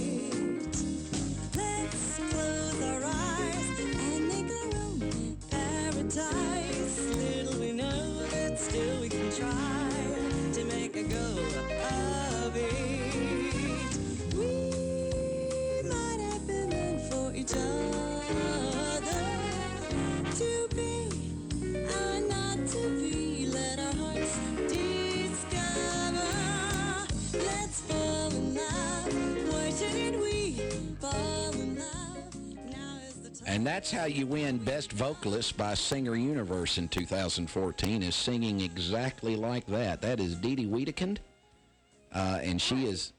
Let's close our eyes and make our own paradise. Little we know that still we can try to make a go of it. We might have been meant for each other. To be or not to be, let our hearts discover. Let's fall in love. Why shouldn't we fall in love? Now is the time. And that's how you win Best Vocalist by Singer Universe in 2014, is singing exactly like that. That is Dede Wedekind, and she has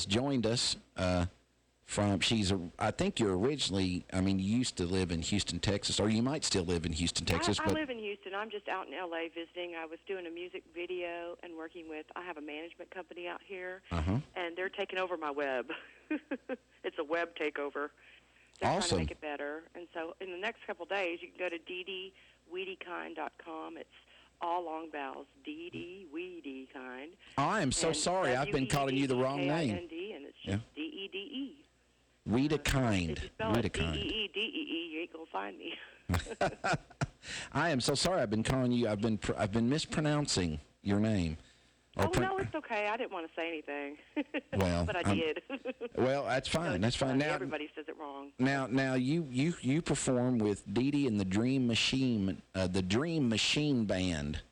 joined us I think you're originally, you used to live in Houston, Texas, or you might still live in Houston, Texas. I live in Houston. I'm just out in L.A. visiting. I was doing a music video and working with, I have a management company out here, and they're taking over my web. It's a web takeover. They're trying to make it better. And so in the next couple of days, you can go to Wedekind.com. It's all long vowels, Dede, Wedekind. I am so sorry. I've been calling you the wrong name. And it's just D-E-D-E. Wedekind. If you spell it D-E-E-D-E-E, you ain't going to find me. I am so sorry. I've been calling you. I've been mispronouncing your name. No, it's okay. I didn't want to say anything. Well, but I did. Well, that's fine. That's fine. Now everybody says it wrong. Now you perform with Dede and the Dream Machine Band.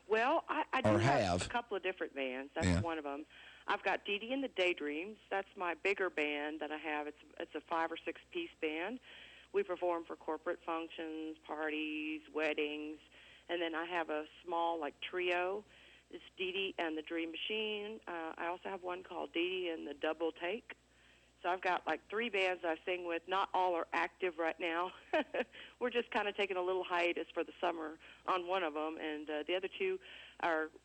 Well, I do have a couple of different bands. That's one of them. I've got Dede and the Daydreams. That's my bigger band that I have. It's a 5 or 6 piece band. We perform for corporate functions, parties, weddings, and then I have a small trio It's Dede and the Dream Machine. I also have one called Dede and the Double Take. So I've got like 3 bands I sing with. Not all are active right now. We're just kind of taking a little hiatus for the summer on one of them, and the other 2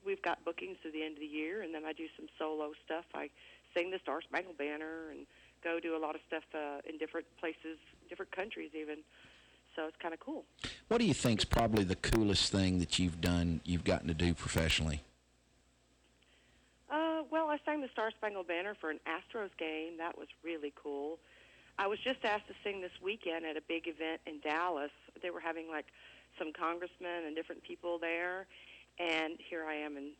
we've got bookings to the end of the year, and then I do some solo stuff. I sing the Star Spangled Banner and go do a lot of stuff in different places, different countries even. So it's kind of cool. What do you think's probably the coolest thing that you've gotten to do professionally? Well, I sang the Star Spangled Banner for an Astros game. That was really cool. I was just asked to sing this weekend at a big event in Dallas. They were having like some congressmen and different people there, and here I am in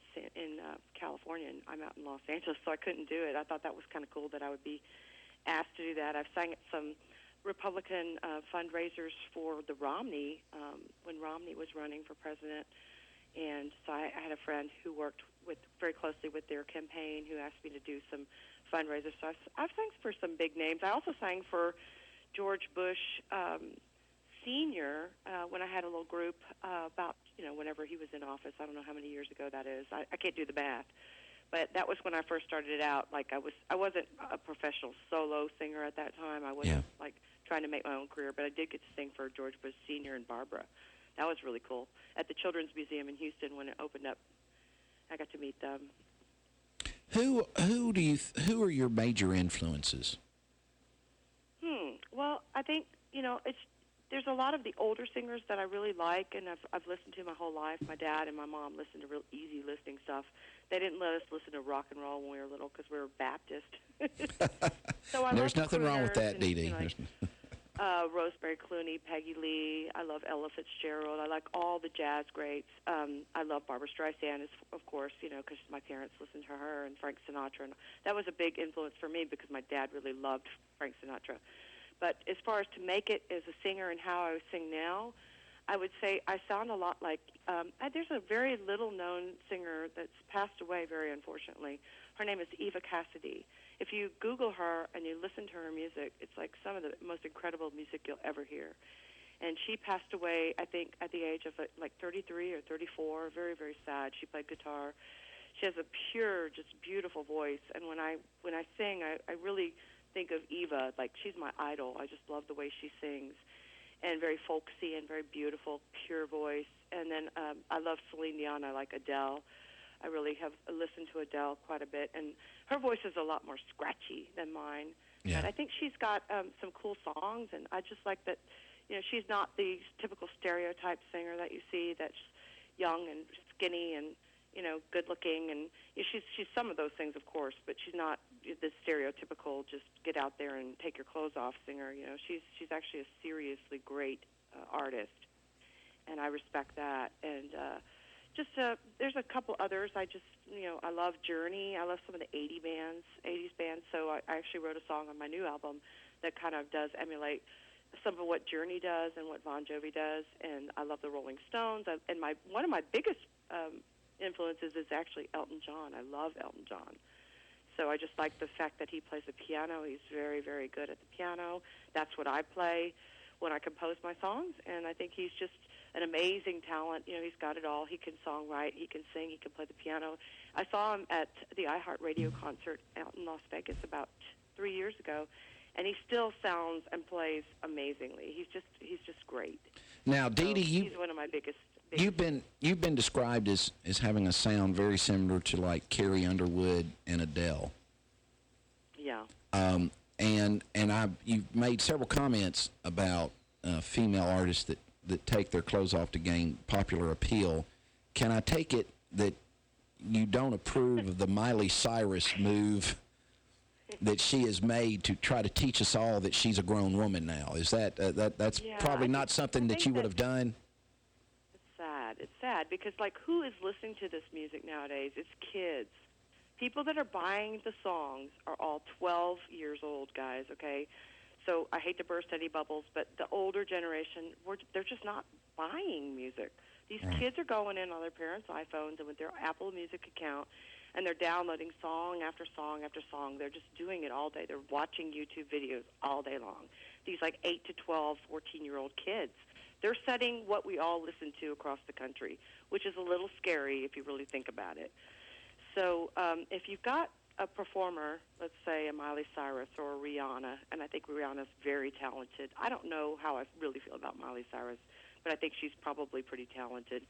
California, and I'm out in Los Angeles, so I couldn't do it. I thought that was kind of cool that I would be asked to do that. I've sang at some Republican fundraisers for the Romney when Romney was running for president, and so I had a friend who worked very closely with their campaign who asked me to do some fundraisers. So I've sang for some big names. I also sang for George Bush Sr. When I had a little group about, whenever he was in office. I don't know how many years ago that is. I can't do the math. But that was when I first started it out. Like I wasn't a professional solo singer at that time. I wasn't like trying to make my own career, but I did get to sing for George Bush Sr. and Barbara. That was really cool. At the Children's Museum in Houston when it opened up, I got to meet them. Who are your major influences? Well, I think there's a lot of the older singers that I really like, and I've listened to my whole life. My dad and my mom listened to real easy listening stuff. They didn't let us listen to rock and roll when we were little because we were Baptist. So There's nothing wrong with that, Dede. Rosemary Clooney, Peggy Lee. I love Ella Fitzgerald. I like all the jazz greats. I love Barbra Streisand, of course, because my parents listened to her, and Frank Sinatra. And that was a big influence for me because my dad really loved Frank Sinatra. But as far as to make it as a singer and how I sing now, I would say I sound a lot like, there's a very little-known singer that's passed away, very unfortunately. Her name is Eva Cassidy. If you Google her and you listen to her music, it's like some of the most incredible music you'll ever hear. And she passed away, I think, at the age of like 33 or 34. Very, very sad. She played guitar. She has a pure, just beautiful voice. And when I sing, I really think of Eva. Like, she's my idol. I just love the way she sings. And very folksy and very beautiful, pure voice. And then I love Celine Dion. I like Adele. I really have listened to Adele quite a bit, and her voice is a lot more scratchy than mine. Yeah. But I think she's got some cool songs, and I just like that, she's not the typical stereotype singer that you see that's young and skinny and, good-looking, and she's some of those things, of course, but she's not the stereotypical just get out there and take your clothes off singer. She's actually a seriously great artist, and I respect that. And there's a couple others. I love Journey. I love some of the 80s bands. So I actually wrote a song on my new album that kind of does emulate some of what Journey does and what Bon Jovi does. And I love the Rolling Stones. And one of my biggest influences is actually Elton John. I love Elton John. So I just like the fact that he plays the piano. He's very, very good at the piano. That's what I play when I compose my songs. And I think he's just an amazing talent. He's got it all. He can songwrite, he can sing, he can play the piano. I saw him at the iHeartRadio concert out in Las Vegas about 3 years ago, and he still sounds and plays amazingly. He's just great. Now, Dede, he's one of my biggest. You've been described as having a sound very similar to like Carrie Underwood and Adele. Yeah. And you've made several comments about female artists that take their clothes off to gain popular appeal. Can I take it that you don't approve of the Miley Cyrus move that she has made to try to teach us all that she's a grown woman now? Is that's probably not something that you would have done? It's sad because, like, who is listening to this music nowadays? It's kids. People that are buying the songs are all 12 years old, guys, okay? So I hate to burst any bubbles, but the older generation, they're just not buying music. These kids are going in on their parents' iPhones and with their Apple Music account, and they're downloading song after song after song. They're just doing it all day. They're watching YouTube videos all day long. These, like, 8 to 12, 14-year-old kids. They're setting what we all listen to across the country, which is a little scary if you really think about it. So if you've got a performer, let's say a Miley Cyrus or a Rihanna, and I think Rihanna's very talented. I don't know how I really feel about Miley Cyrus, but I think she's probably pretty talented.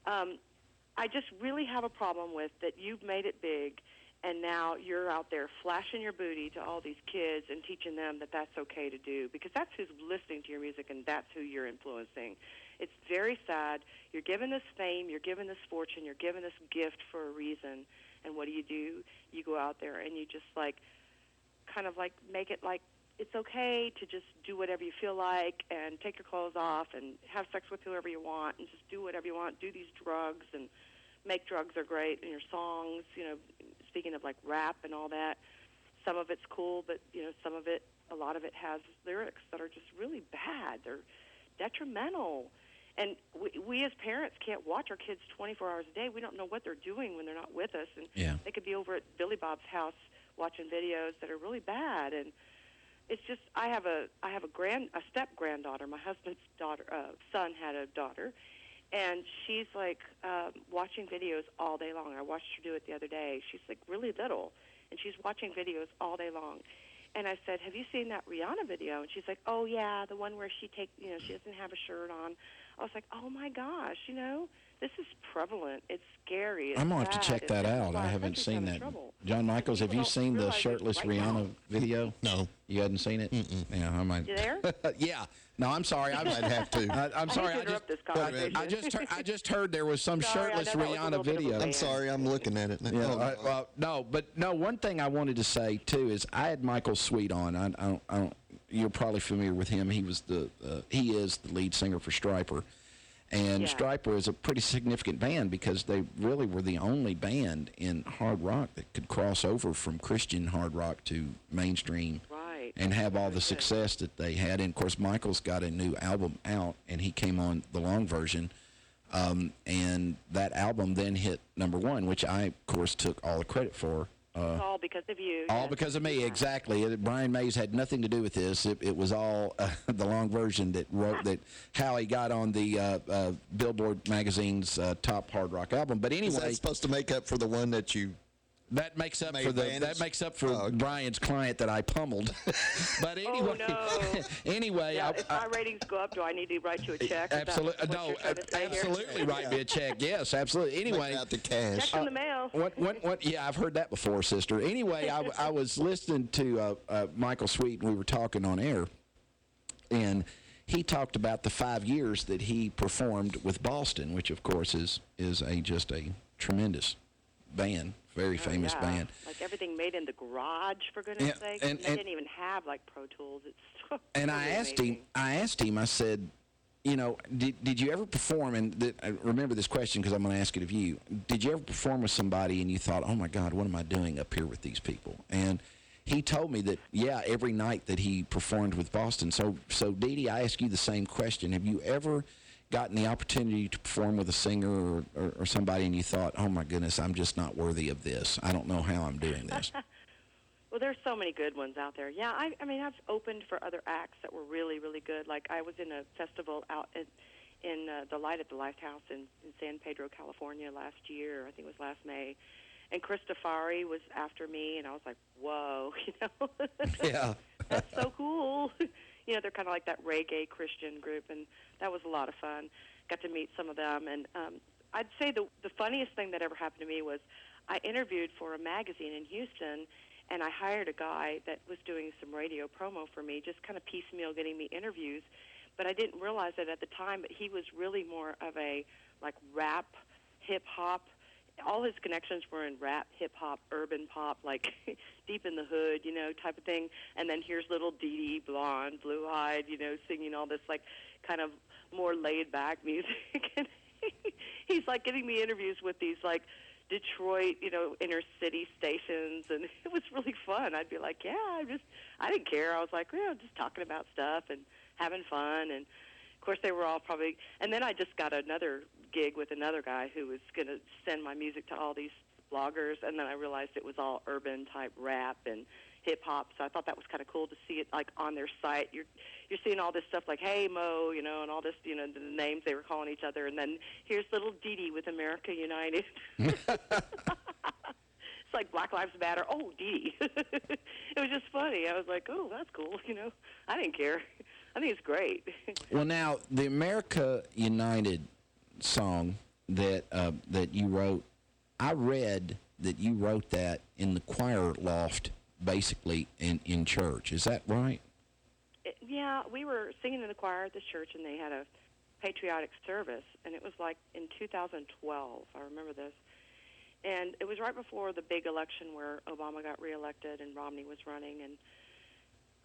I just really have a problem with that you've made it big, and now you're out there flashing your booty to all these kids and teaching them that that's okay to do, because that's who's listening to your music and that's who you're influencing. It's very sad. You're given this fame, you're given this fortune, you're given this gift for a reason, and what do? You go out there and you just kind of make it like it's okay to just do whatever you feel like and take your clothes off and have sex with whoever you want and just do whatever you want, do these drugs and make drugs are great in your songs, speaking of like rap and all that. Some of it's cool, but a lot of it has lyrics that are just really bad. They're detrimental. And we as parents can't watch our kids 24 hours a day. We don't know what they're doing when they're not with us. And they could be over at Billy Bob's house watching videos that are really bad. And it's just, I have a step granddaughter. My husband's son had a daughter, and she's watching videos all day long. I watched her do it the other day. She's really little, and she's watching videos all day long. And I said, "Have you seen that Rihanna video?" And she's like, "Oh yeah, the one where she doesn't have a shirt on." I was like, "Oh my gosh, this is prevalent. It's scary. It's I'm going to have to check that out. I why haven't seen that. trouble. John Michaels, have you seen the shirtless Rihanna video? No. You hadn't seen it? Mm-mm. Yeah, I might. You there? Yeah. No, I'm sorry. I might have to. I'm sorry. I just heard there was some shirtless Rihanna video. I'm sorry. I'm looking at it now. Yeah, one thing I wanted to say too is I had Michael Sweet on. I don't. You're probably familiar with him. He is the lead singer for Stryper. And Stryper is a pretty significant band because they really were the only band in hard rock that could cross over from Christian hard rock to mainstream and have all the success that they had. And, of course, Michael's got a new album out, and he came on the long version. And that album then hit #1, which I, of course, took all the credit for. All because of you. All because of me, exactly. Brian Mays had nothing to do with this. It was all the long version that wrote that how he got on the Billboard magazine's top hard rock album. But anyway, is that supposed to make up for the one that you? That makes up for Brian's client that I pummeled. But anyway, anyway, if my ratings go up, do I need to write you a check? Absolutely, no, absolutely write me a check. Yes, absolutely. Anyway, out the cash. Check in the mail. Yeah, I've heard that before, sister. Anyway, I was listening to Michael Sweet, and we were talking on air, and he talked about the 5 years that he performed with Boston, which of course is just a tremendous band. Very famous band. Like everything made in the garage, for goodness sake. And they didn't even have Pro Tools. It's so and I asked him, I said, did you ever perform, and I remember this question because I'm going to ask it of you. Did you ever perform with somebody and you thought, oh my God, what am I doing up here with these people? And he told me that, every night that he performed with Boston. So Dede, I ask you the same question. Have you ever gotten the opportunity to perform with a singer or somebody and you thought, oh my goodness, I'm just not worthy of this. I don't know how I'm doing this. Well, there's so many good ones out there. Yeah, I mean, I've opened for other acts that were really, really good. Like I was in a festival out in the Light at the Lighthouse in San Pedro, California last year. I think it was last May. And Christofari was after me, and I was like, whoa, Yeah. That's so cool. They're kind of like that reggae Christian group, and that was a lot of fun. Got to meet some of them, and I'd say the funniest thing that ever happened to me was I interviewed for a magazine in Houston, and I hired a guy that was doing some radio promo for me, just kind of piecemeal getting me interviews, but I didn't realize it at the time, but he was really more of a, rap, hip-hop. All his connections were in rap, hip-hop, urban pop, deep in the hood, type of thing. And then here's little Dede, blonde, blue-eyed, singing all this, kind of more laid-back music. And he's, getting me interviews with these, Detroit, inner-city stations. And it was really fun. I'd be like, I didn't care. I was like, just talking about stuff and having fun. And, of course, they were all probably... And then I just got another gig with another guy who was going to send my music to all these bloggers, and then I realized it was all urban type rap, and hip hop. So I thought that was kind of cool to see it like on their site. You're seeing all this stuff like Hey Mo, you know, and all this, you know, the names they were calling each other, and then here's little Dede with America United. It's like Black Lives Matter. Oh, Dede. It was just funny. I was like, oh, that's cool. You know, I didn't care. I think it's great. Well, now the America United song that that you wrote, I read that you wrote that in the choir loft, basically in church. Is that right? Yeah, we were singing in the choir at this church, and they had a patriotic service, and it was like in 2012. I remember this. And it was right before the big election where Obama got reelected and Romney was running. And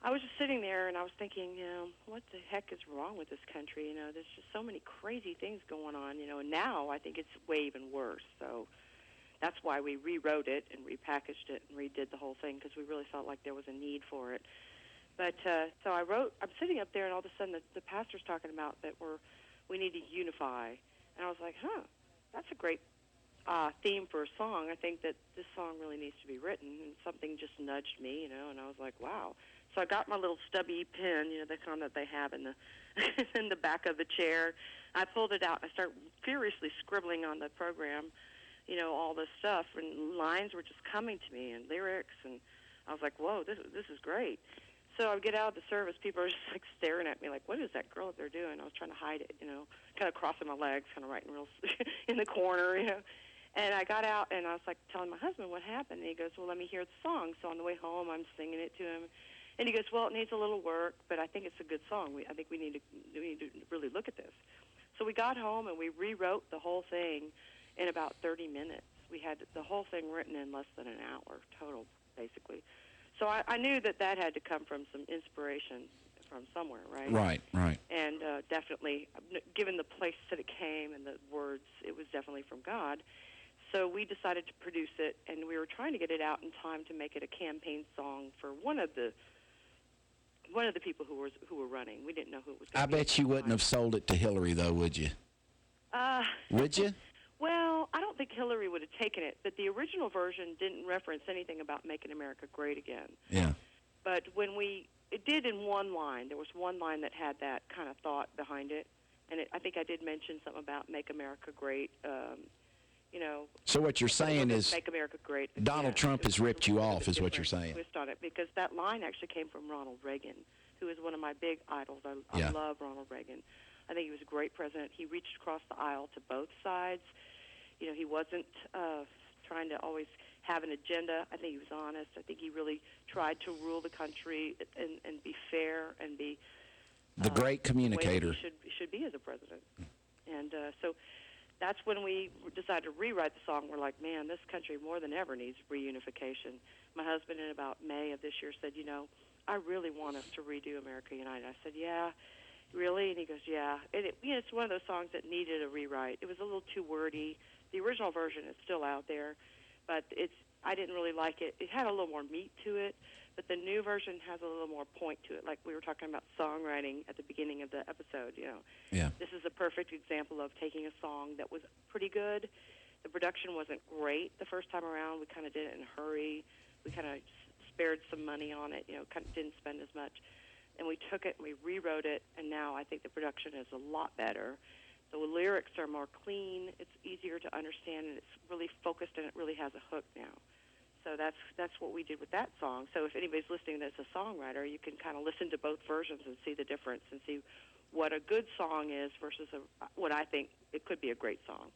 I was just sitting there, and I was thinking, you know, what the heck is wrong with this country? You know, there's just so many crazy things going on, you know, and now I think it's way even worse. So that's why we rewrote it and repackaged it and redid the whole thing, because we really felt like there was a need for it. But so I'm sitting up there, and all of a sudden the pastor's talking about that we need to unify. And I was like, that's a great theme for a song. I think that this song really needs to be written, and something just nudged me, you know, and I was like, wow. So I got my little stubby pen, you know, the kind that they have in the in the back of the chair. I pulled it out, and I started furiously scribbling on the program, you know, all this stuff, and lines were just coming to me, and lyrics, and I was like, whoa, this is great. So I get out of the service, people are just like staring at me like, what is that girl up there doing? I was trying to hide it, you know, kind of crossing my legs, kind of writing real in the corner, you know. And I got out, and I was like telling my husband what happened, and he goes, well, let me hear the song. So on the way home, I'm singing it to him, and he goes, well, it needs a little work, but I think it's a good song. I think we need to really look at this. So we got home, and we rewrote the whole thing in about 30 minutes. We had the whole thing written in less than an hour total, basically. So I knew that had to come from some inspiration from somewhere, right? Right. And definitely, given the place that it came and the words, it was definitely from God. So we decided to produce it, and we were trying to get it out in time to make it a campaign song for one of the people who were running. We didn't know who it was going to be. I bet you wouldn't have sold it to Hillary, though, would you? Would you? Well, I don't think Hillary would have taken it, but the original version didn't reference anything about making America great again. Yeah. But it did in one line. There was one line that had that kind of thought behind it, and I think I did mention something about make America great. You know. So what you're saying is make America great. Donald Trump has ripped you off, is what you're saying. Twist on it, because that line actually came from Ronald Reagan, who is one of my big idols. I love Ronald Reagan. I think he was a great president. He reached across the aisle to both sides. You know, he wasn't trying to always have an agenda. I think he was honest. I think he really tried to rule the country and be fair and be the great communicator. He should be as a president. And so that's when we decided to rewrite the song. We're like, man, this country more than ever needs reunification. My husband, in about May of this year, said, you know, I really want us to redo America United. I said, yeah, really? And he goes, yeah. And it's one of those songs that needed a rewrite. It was a little too wordy. The original version is still out there, but I didn't really like it. It had a little more meat to it, but the new version has a little more point to it, like we were talking about songwriting at the beginning of the episode, you know. Yeah. This is a perfect example of taking a song that was pretty good. The production wasn't great the first time around. We kind of did it in a hurry. We kind of spared some money on it, you know, kind of didn't spend as much. And we took it and we rewrote it, and now I think the production is a lot better. The lyrics are more clean, it's easier to understand, and it's really focused, and it really has a hook now. So that's what we did with that song. So if anybody's listening that's a songwriter, you can kind of listen to both versions and see the difference and see what a good song is versus what I think it could be a great song.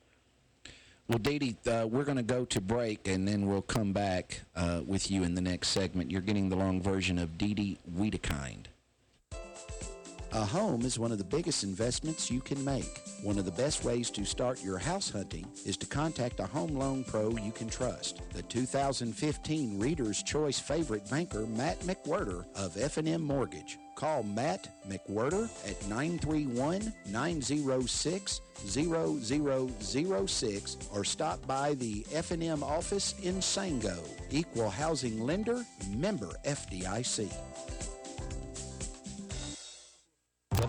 Well, Dede, we're going to go to break, and then we'll come back with you in the next segment. You're getting the long version of Dede Wedekind. A home is one of the biggest investments you can make. One of the best ways to start your house hunting is to contact a home loan pro you can trust. The 2015 Reader's Choice favorite banker, Matt McWhirter of F&M Mortgage. Call Matt McWhirter at 931-906-0006 or stop by the F&M office in Sango. Equal housing lender, member FDIC.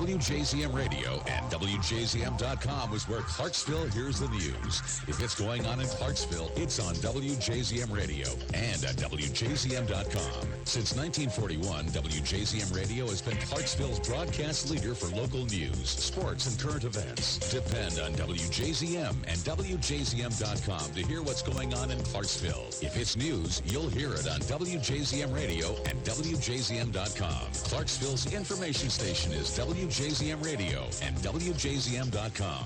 WJZM Radio and WJZM.com is where Clarksville hears the news. If it's going on in Clarksville, it's on WJZM Radio and at WJZM.com. Since 1941, WJZM Radio has been Clarksville's broadcast leader for local news, sports, and current events. Depend on WJZM and WJZM.com to hear what's going on in Clarksville. If it's news, you'll hear it on WJZM Radio and WJZM.com. Clarksville's information station is WJZM Radio and WJZM.com.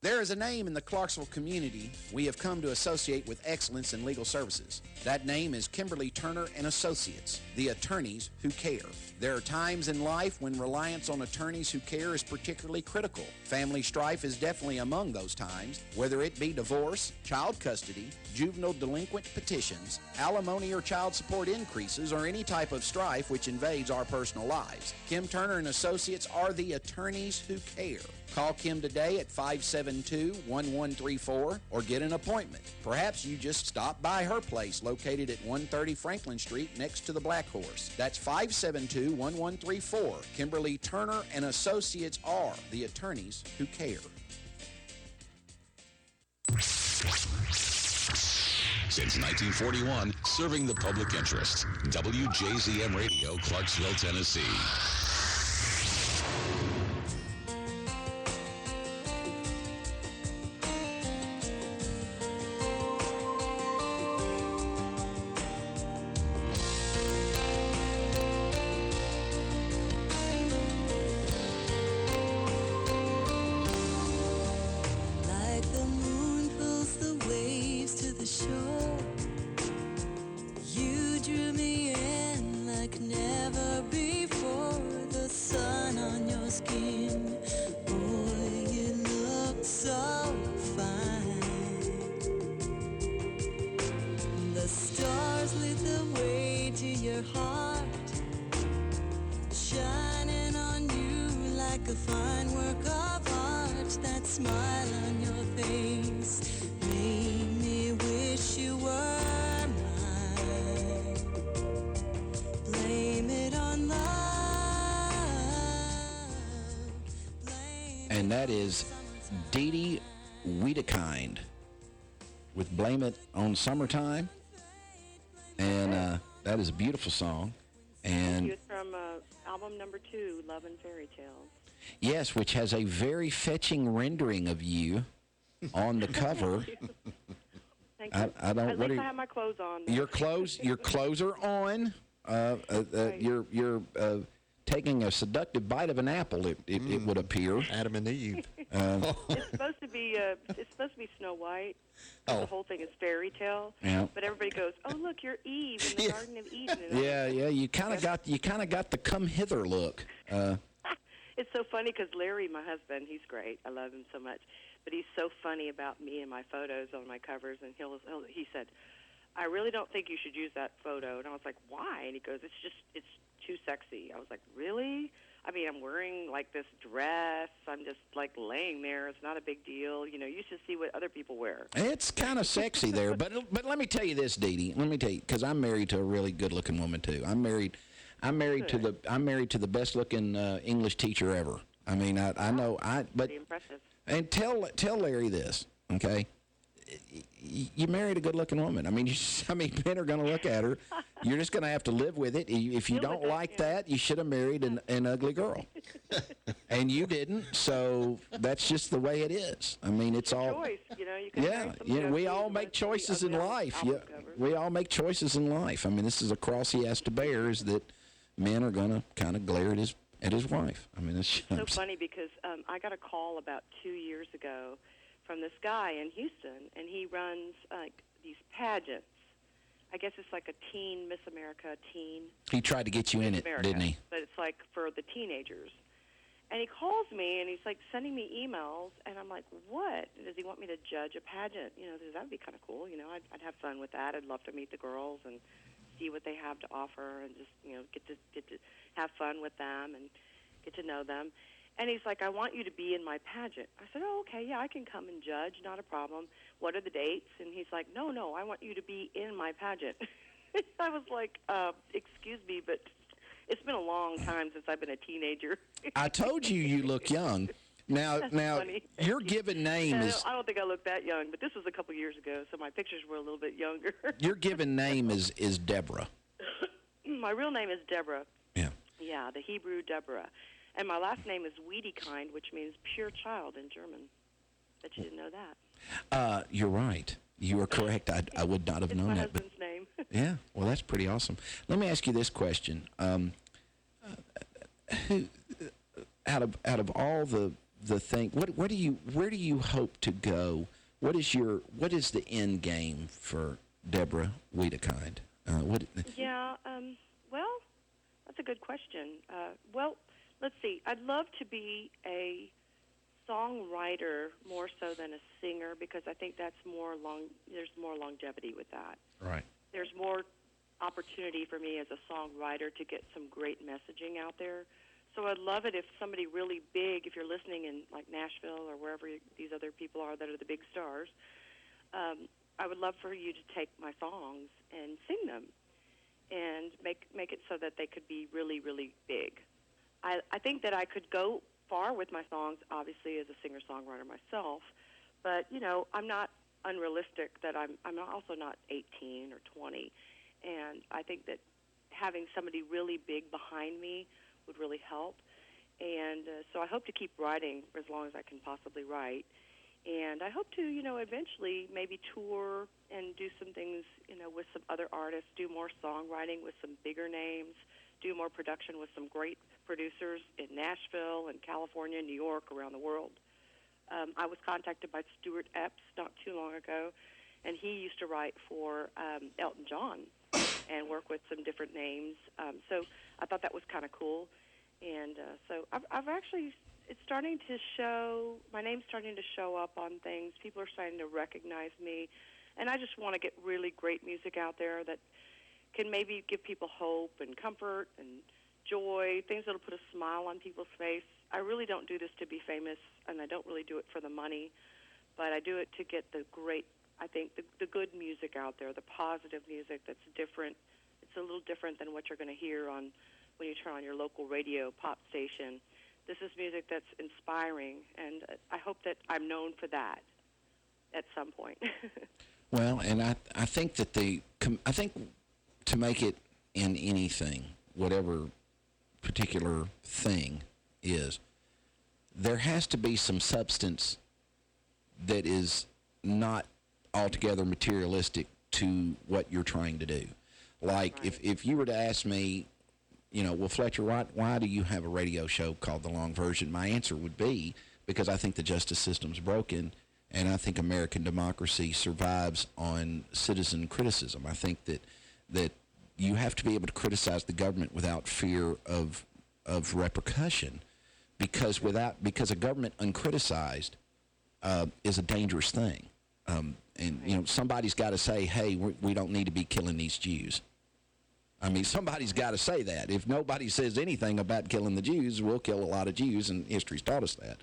There is a name in the Clarksville community we have come to associate with excellence in legal services. That name is Kimberly Turner and Associates, the attorneys who care. There are times in life when reliance on attorneys who care is particularly critical. Family strife is definitely among those times, whether it be divorce, child custody, juvenile delinquent petitions, alimony or child support increases, or any type of strife which invades our personal lives. Kim Turner and Associates are the attorneys who care. Call Kim today at 572-1134 or get an appointment. Perhaps you just stop by her place located at 130 Franklin Street next to the Black Horse. That's 572-1134. Kimberly Turner and Associates are the attorneys who care. Since 1941, serving the public interest. WJZM Radio, Clarksville, Tennessee. Like the moon pulls the waves to the shore, you drew me in like never before. The sun on your skin, boy, you look so fine. The stars lit the way to your heart, shining on you like a fine work of art. That smile on your face made me wish you were mine. Blame it on love. And that is Dede Wedekind with Blame It on Summertime. And that is a beautiful song. And It's from album number 2, Love and Fairy Tales. yes, which has a very fetching rendering of you on the cover. Thank you. I don't. At What least are I have my clothes on. though. your clothes are on. You're taking a seductive bite of an apple. It would appear. Adam and Eve. It's supposed to be Snow White. The whole thing is fairy tale. Yeah. But everybody goes, "Oh, look, you're Eve in the Garden of Eden." And Yeah. You kind of got the come hither look. It's so funny because Larry, my husband, he's great. I love him so much. But he's so funny about me and my photos on my covers. And he said, "I really don't think you should use that photo." And I was like, "Why?" And he goes, it's too sexy." I was like, "Really? I mean, I'm wearing like this dress. I'm just like laying there. It's not a big deal. You know, you should see what other people wear." It's kind of sexy there, but let me tell you this, Dede. Let me tell you, because I'm married to a really good-looking woman too. I'm married to the best-looking English teacher ever. I mean, I know but Pretty impressive. and tell Larry this, okay? You married a good-looking woman. I mean, men are going to look at her. You're just going to have to live with it. If you Deal don't with it, like yeah. that, you should have married an ugly girl. And you didn't, so that's just the way it is. I mean, it's all. Choice, you know. You can Yeah, marry somebody we ugly all and make let somebody choices in ugly on life. album Yeah, covers. we all make choices in life. I mean, this is a cross he has to bear, is that men are going to kind of glare at his wife. I mean, it's So funny because I got a call about 2 years ago from this guy in Houston, and he runs these pageants. I guess it's like a teen, Miss America teen. He tried to get you in it, America, didn't he? But it's like for the teenagers. And he calls me, and he's like sending me emails, and I'm like, what? Does he want me to judge a pageant? You know, that would be kind of cool. You know, I'd have fun with that. I'd love to meet the girls and see what they have to offer, and just, you know, get to have fun with them and get to know them. And he's like, I want you to be in my pageant. I said, oh, okay, yeah, I can come and judge, not a problem. What are the dates? And he's like, no, I want you to be in my pageant. I was like, excuse me, but It's been a long time since I've been a teenager. I told you you look young. Now, funny. your given name is I don't think I look that young, but this was a couple years ago, so my pictures were a little bit younger. your given name is Deborah. My real name is Deborah. Yeah. Yeah, the Hebrew Deborah. And my last name is Wedekind, which means pure child in German. Bet you didn't know that. You're right. You are correct. I would not have It's known my that. But husband's name. yeah, well, that's pretty awesome. Let me ask you this question: who, out of all the thing, where do you hope to go? What is the end game for Deborah Wedekind? Yeah. Well, that's a good question. Well, let's see. I'd love to be a songwriter more so than a singer, because I think there's more longevity with that. Right. There's more opportunity for me as a songwriter to get some great messaging out there. So I'd love it if somebody really big, if you're listening in like Nashville or wherever these other people are that are the big stars, I would love for you to take my songs and sing them and make it so that they could be really, really big. I think that I could go far with my songs, obviously, as a singer-songwriter myself, but, I'm not unrealistic that I'm also not 18 or 20, and I think that having somebody really big behind me would really help, and so I hope to keep writing for as long as I can possibly write, and I hope to, eventually maybe tour and do some things, with some other artists, do more songwriting with some bigger names, do more production with some great producers in Nashville and California, New York, around the world. I was contacted by Stuart Epps not too long ago, and he used to write for Elton John and work with some different names. So I thought that was kind of cool. And so I've actually, it's starting to show, my name's starting to show up on things. People are starting to recognize me. And I just want to get really great music out there that can maybe give people hope and comfort and joy, things that will put a smile on people's face. I really don't do this to be famous, and I don't really do it for the money, but I do it to get the great, I think, the good music out there, the positive music that's different. It's a little different than what you're going to hear when you turn on your local radio pop station. This is music that's inspiring, and I hope that I'm known for that at some point. Well, and I think that I think to make it in anything, whatever particular thing is, there has to be some substance that is not altogether materialistic to what you're trying to do. Like, Right. if you were to ask me, well, Fletcher, why do you have a radio show called The Long Version? My answer would be, because I think the justice system's broken, and I think American democracy survives on citizen criticism. I think that you have to be able to criticize the government without fear of repercussion, because a government uncriticized is a dangerous thing. And somebody's got to say, hey, we don't need to be killing these Jews. I mean, somebody's got to say that. If nobody says anything about killing the Jews, we'll kill a lot of Jews, and history's taught us that.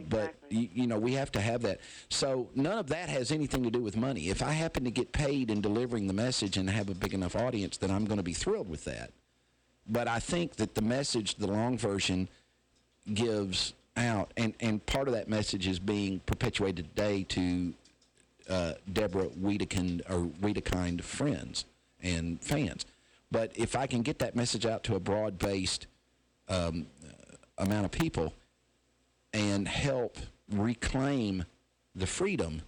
But, we have to have that. So none of that has anything to do with money. If I happen to get paid in delivering the message and have a big enough audience, then I'm going to be thrilled with that. But I think that the message, the long version, gives out, and part of that message is being perpetuated today to Deborah Wedekind friends and fans. But if I can get that message out to a broad-based amount of people and help reclaim the freedom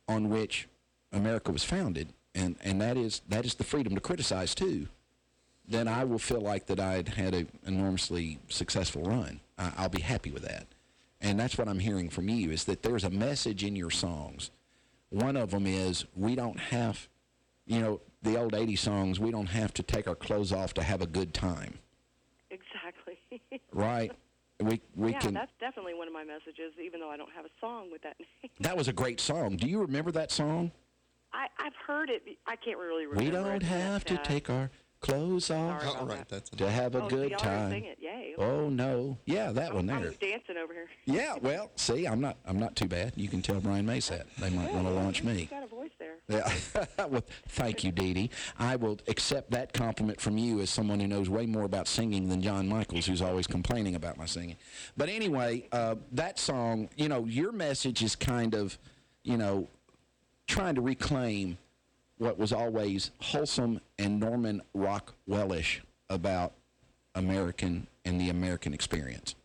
on which America was founded, and that is the freedom to criticize too, then I will feel like that I'd had an enormously successful run. I'll be happy with that. And that's what I'm hearing from you, is that there's a message in your songs. One of them is, we don't have, the old 80s songs, we don't have to take our clothes off to have a good time. Exactly. Right? We can. That's definitely one of my messages, even though I don't have a song with that name. That was a great song. Do you remember that song? I've heard it. I can't really remember. We don't it, have to take our clothes off Sorry about right, that. that's to have a so good y'all time. Sing it. Yay. Oh no, yeah, that one there. I'm dancing over here. Yeah, well, see, I'm not too bad. You can tell Brian May that. They might want to launch me. You've got a voice there. Yeah. Well, thank you, Dede. I will accept that compliment from you as someone who knows way more about singing than John Michaels, who's always complaining about my singing. But anyway, that song, you know, your message is kind of, you know, trying to reclaim what was always wholesome and Norman Rockwellish about American and the American experience.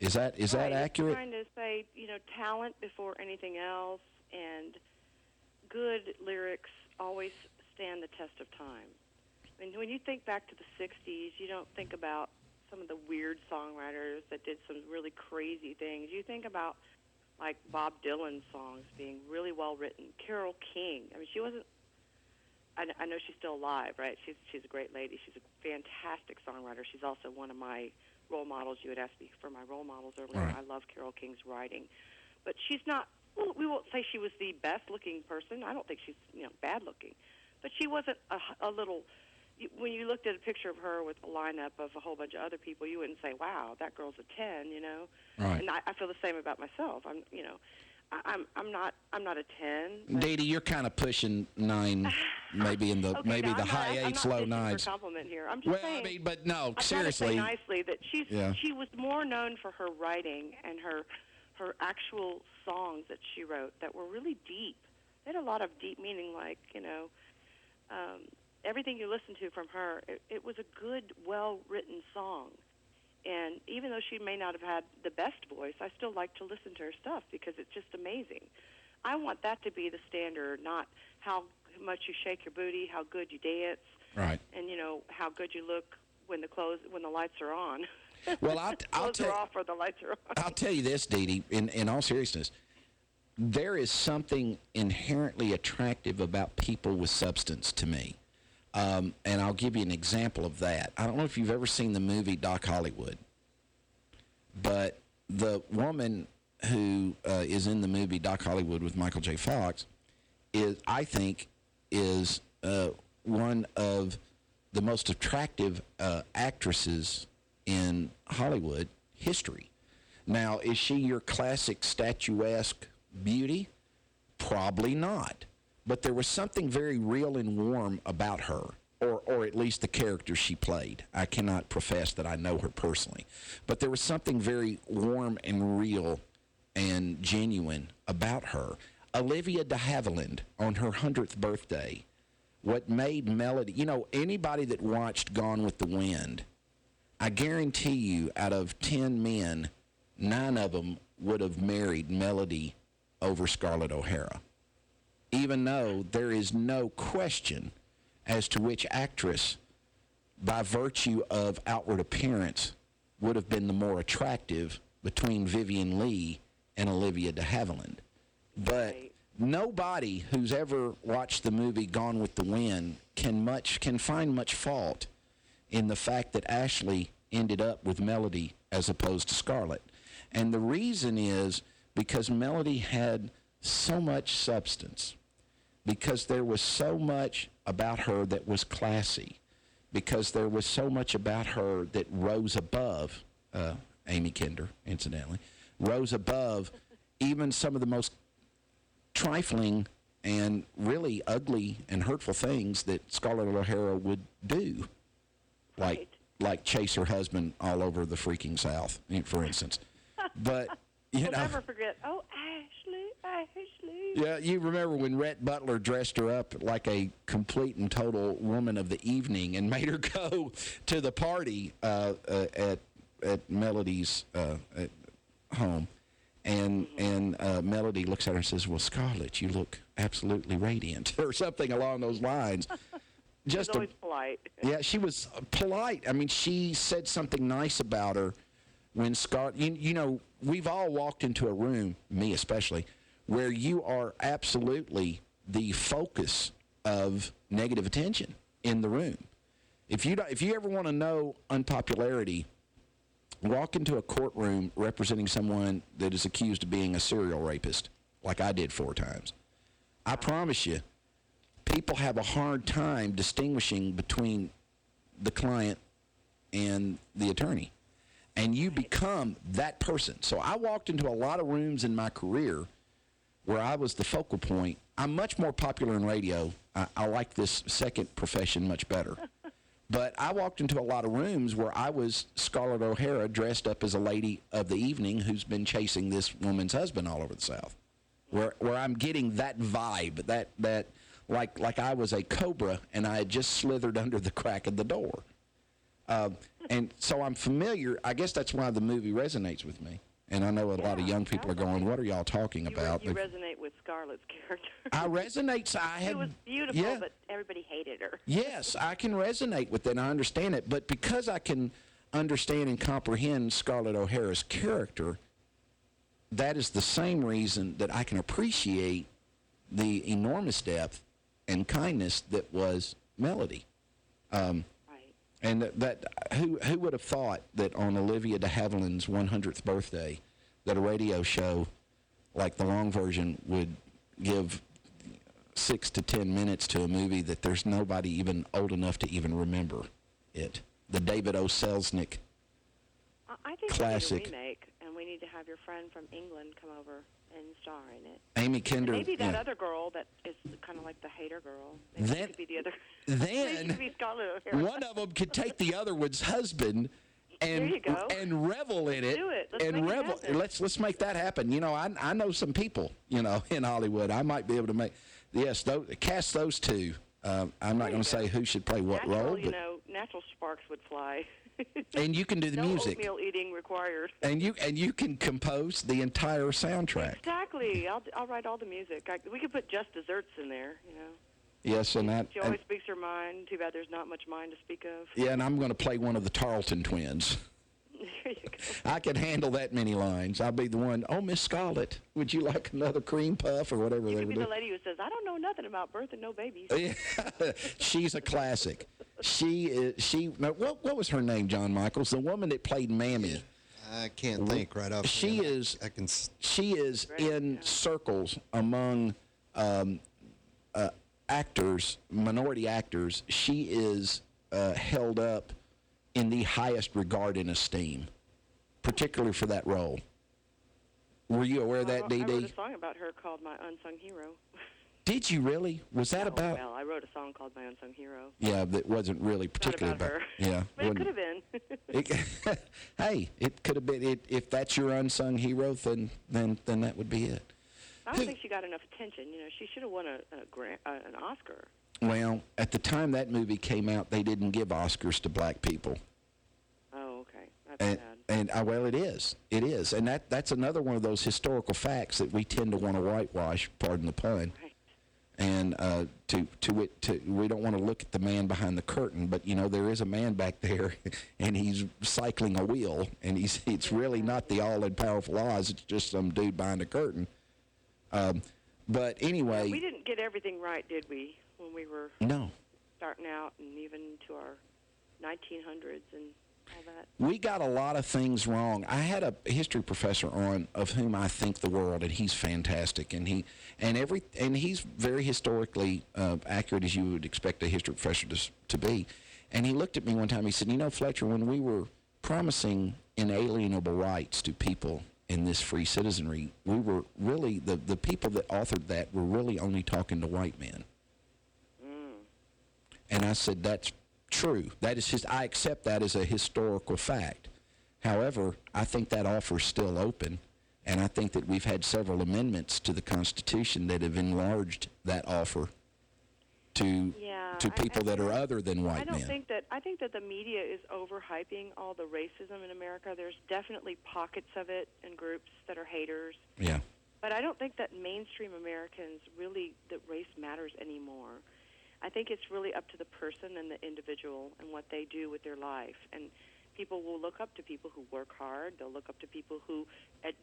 Is that accurate? Trying to say, you know, talent before anything else, and good lyrics always stand the test of time. I mean, when you think back to the 60s, you don't think about some of the weird songwriters that did some really crazy things. You think about, like, Bob Dylan's songs being really well written. Carole King. I mean, she wasn't, I know she's still alive, right? She's a great lady. She's a fantastic songwriter. She's also one of my role models. You had asked me for my role models earlier. Right. I love Carole King's writing. But she's not, well, we won't say she was the best-looking person. I don't think she's, you know, bad-looking. But she wasn't a little, when you looked at a picture of her with a lineup of a whole bunch of other people, you wouldn't say, wow, that girl's a 10, you know? Right. And I feel the same about myself. I'm not a 10. Dede, you're kind of pushing 9, maybe in the Okay, maybe now, the high 8s, low 9s. I'm not fishing for compliment here. I'm just saying. I mean, but no, I'm seriously. trying to say nicely that she was more known for her writing and her actual songs that she wrote that were really deep. They had a lot of deep meaning, like, you know, everything you listen to from her, it was a good, well-written song. And even though she may not have had the best voice, I still like to listen to her stuff because it's just amazing. I want that to be the standard, not how much you shake your booty, how good you dance, Right. and, you know, how good you look when the lights are on. Well, I'll clothes are off or the lights are on. I'll tell you this, Dede, in all seriousness, there is something inherently attractive about people with substance to me. And I'll give you an example of that. I don't know if you've ever seen the movie Doc Hollywood, but the woman who is in the movie Doc Hollywood with Michael J. Fox I think, is one of the most attractive actresses in Hollywood history. Now, is she your classic statuesque beauty? Probably not. But there was something very real and warm about her, or at least the character she played. I cannot profess that I know her personally. But there was something very warm and real and genuine about her. Olivia de Havilland, on her 100th birthday, what made Melody, you know, anybody that watched Gone with the Wind, I guarantee you, out of 10 men, 9 of them would have married Melody over Scarlett O'Hara, even though there is no question as to which actress, by virtue of outward appearance, would have been the more attractive between Vivien Leigh and Olivia de Havilland. But nobody who's ever watched the movie Gone with the Wind can find much fault in the fact that Ashley ended up with Melody as opposed to Scarlett. And the reason is because Melody had so much substance, because there was so much about her that was classy, because there was so much about her that rose above, Amy Kinder, incidentally, rose above even some of the most trifling and really ugly and hurtful things that Scarlett O'Hara would do, like chase her husband all over the freaking South, for instance. But, you We'll know, never forget, oh, Ashley. yeah, you remember when Rhett Butler dressed her up like a complete and total woman of the evening and made her go to the party at Melody's at home. And Melody looks at her and says, well, Scarlett, you look absolutely radiant, or something along those lines. She's always polite. Yeah, she was polite. I mean, she said something nice about her when Scarlett, you know, we've all walked into a room, me especially, where you are absolutely the focus of negative attention in the room. If you ever want to know unpopularity, walk into a courtroom representing someone that is accused of being a serial rapist, like I did 4 times. I promise you, people have a hard time distinguishing between the client and the attorney. And you become that person. So I walked into a lot of rooms in my career where I was the focal point. I'm much more popular in radio. I like this second profession much better. But I walked into a lot of rooms where I was Scarlett O'Hara dressed up as a lady of the evening who's been chasing this woman's husband all over the South. Where I'm getting that vibe, that like I was a cobra and I had just slithered under the crack of the door. And so I'm familiar. I guess that's why the movie resonates with me. And I know a lot of young people are going, what are y'all talking about? You resonate with Scarlett's character. I resonate. She was beautiful, but everybody hated her. Yes, I can resonate with that. I understand it. But because I can understand and comprehend Scarlett O'Hara's character, that is the same reason that I can appreciate the enormous depth and kindness that was Melody. And that who would have thought that on Olivia de Havilland's 100th birthday that a radio show like the long version would give 6 to 10 minutes to a movie that there's nobody even old enough to even remember it. The David O. Selznick I think classic. We need a remake, and we need to have your friend from England come over and star in it. Amy Kinder. And maybe that other girl that is kind of like the hater girl. Maybe Then, she could be the other. Then could be Scarlett O'Hara. One of them could take the other one's husband and there you go. And revel in it. Do it. Let's and make revel. It happen. Let's make that happen. You know, I know some people, you know, in Hollywood. I might be able to make. Yes, cast those two. I'm not going to say who should play what role. You know, natural sparks would fly. And you can do the no music. Oatmeal eating required. And you can compose the entire soundtrack. Exactly. I'll write all the music. We could put Just Desserts in there. You know. Yes, and that. She always speaks her mind. Too bad there's not much mind to speak of. Yeah, and I'm going to play one of the Tarleton twins. There you go. I can handle that many lines. I'll be the one, oh, Miss Scarlett, would you like another cream puff or whatever You they could would be do? the lady who says, I don't know nothing about birth and no babies. Yeah, she's a classic. What was her name, John Michaels? The woman that played Mammy. I can't think right off. She is in circles among actors, minority actors. She is held up in the highest regard and esteem, particularly for that role. Were you aware of that, Dede? I wrote a song about her called My Unsung Hero. Did you really? Was that about? Well, I wrote a song called My Unsung Hero. Yeah, that wasn't really particularly about her. Yeah, but it could have been. Hey, it could have been. If that's your unsung hero, then that would be it. I don't think she got enough attention. You know, she should have won an Oscar. Well, at the time that movie came out, they didn't give Oscars to black people. Oh, okay. That's sad. And well, it is, and that's another one of those historical facts that we tend to want to whitewash. Pardon the pun. Right. And we don't want to look at the man behind the curtain, but you know there is a man back there, and he's cycling a wheel, and it's really not the all and powerful Oz. It's just some dude behind the curtain. But anyway, we didn't get everything right, did we? When we were starting out, and even to our 1900s and all that. We got a lot of things wrong. I had a history professor on of whom I think the world, and he's fantastic, and he's very historically accurate as you would expect a history professor to be. And he looked at me one time. He said, "You know, Fletcher, when we were promising inalienable rights to people in this free citizenry, we were really the people that authored that were really only talking to white men." And I said, "That's true. That is I accept that as a historical fact. However, I think that offer is still open, and I think that we've had several amendments to the Constitution that have enlarged that offer to people that are other than white men." I think that the media is overhyping all the racism in America. There's definitely pockets of it and groups that are haters. Yeah. But I don't think that mainstream Americans really, that race matters anymore. I think it's really up to the person and the individual and what they do with their life. And people will look up to people who work hard. They'll look up to people who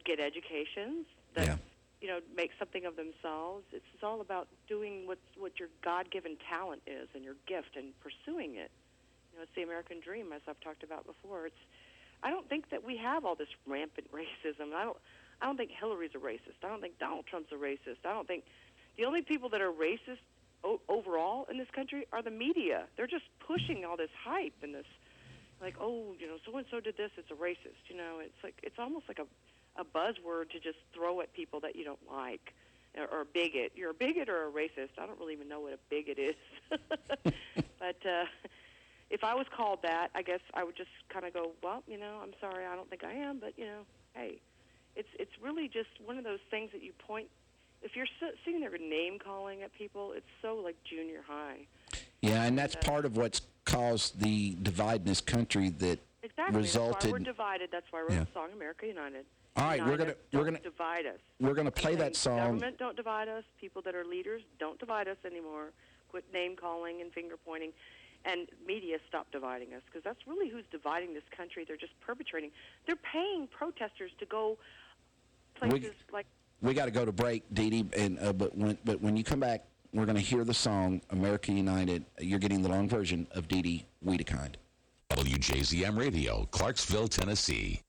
get educations that, make something of themselves. It's all about doing what your God-given talent is and your gift and pursuing it. You know, it's the American dream, as I've talked about before. I don't think that we have all this rampant racism. I don't think Hillary's a racist. I don't think Donald Trump's a racist. I don't think the only people that are racist overall in this country are the media. They're just pushing all this hype and this, like, so-and-so did this, it's a racist. You know, it's almost like a buzzword to just throw at people that you don't like. or a bigot. You're a bigot or a racist. I don't really even know what a bigot is. But if I was called that, I guess I would just kind of go, well, I'm sorry, I don't think I am, but, hey, it's really just one of those things that you point. If you're sitting there name-calling at people, it's so like junior high. Yeah, and that's part of what's caused the divide in this country that resulted. That's why we're divided. That's why we wrote the song "America United." All right, we're gonna divide us. We're gonna play that song. Government don't divide us. People that are leaders don't divide us anymore. Quit name-calling and finger-pointing, and media stop dividing us, because that's really who's dividing this country. They're just perpetrating. They're paying protesters to go places like. We got to go to break, Dede, and but when you come back, we're going to hear the song "America United." You're getting the long version of Dede Wedekind. WJZM Radio, Clarksville, Tennessee.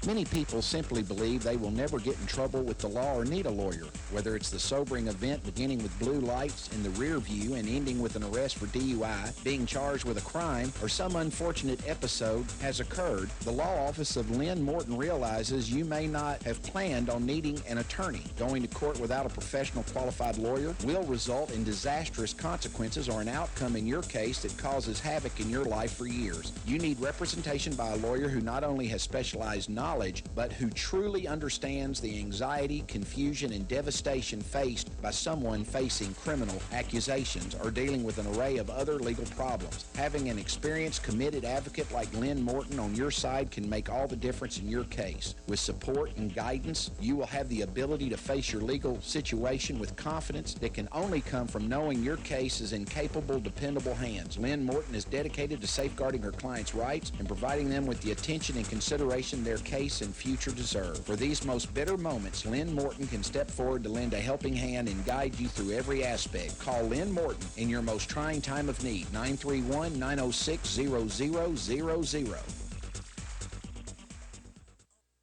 Many people simply believe they will never get in trouble with the law or need a lawyer, whether it's the sobering event beginning with blue lights in the rear view and ending with an arrest for DUI, being charged with a crime, or some unfortunate episode has occurred. The law office of Lynn Morton realizes you may not have planned on needing an attorney. Going to court without a professional qualified lawyer will result in disastrous consequences or an outcome in your case that causes havoc in your life for years. You need representation by a lawyer who not only has specialized knowledge, but who truly understands the anxiety, confusion, and devastation faced by someone facing criminal accusations or dealing with an array of other legal problems. Having an experienced, committed advocate like Lynn Morton on your side can make all the difference in your case. With support and guidance, you will have the ability to face your legal situation with confidence that can only come from knowing your case is in capable, dependable hands. Lynn Morton is dedicated to safeguarding her clients' rights and providing them with the attention and consideration their case and future deserve. For these most bitter moments, Lynn Morton can step forward to lend a helping hand and guide you through every aspect. Call Lynn Morton in your most trying time of need, 931-906-0000.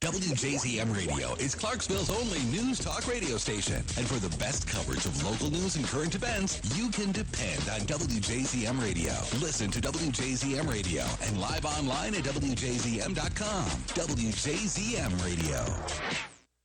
WJZM Radio is Clarksville's only news talk radio station. And for the best coverage of local news and current events, you can depend on WJZM Radio. Listen to WJZM Radio and live online at WJZM.com. WJZM Radio.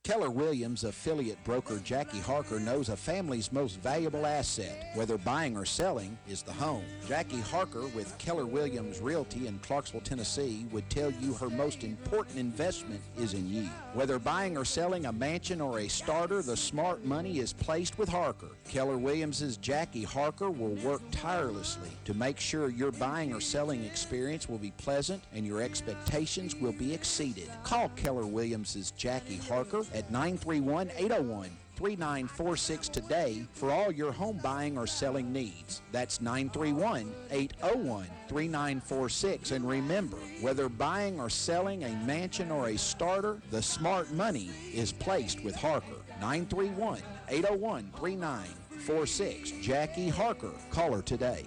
Keller Williams affiliate broker Jackie Harker knows a family's most valuable asset, whether buying or selling, is the home. Jackie Harker with Keller Williams Realty in Clarksville, Tennessee would tell you her most important investment is in you. Whether buying or selling a mansion or a starter, the smart money is placed with Harker. Keller Williams' Jackie Harker will work tirelessly to make sure your buying or selling experience will be pleasant and your expectations will be exceeded. Call Keller Williams' Jackie Harker at 931-801-3946 today for all your home buying or selling needs. That's 931-801-3946. And remember, whether buying or selling a mansion or a starter, the smart money is placed with Harker. 931-801-3946. Jackie Harker. Call her today.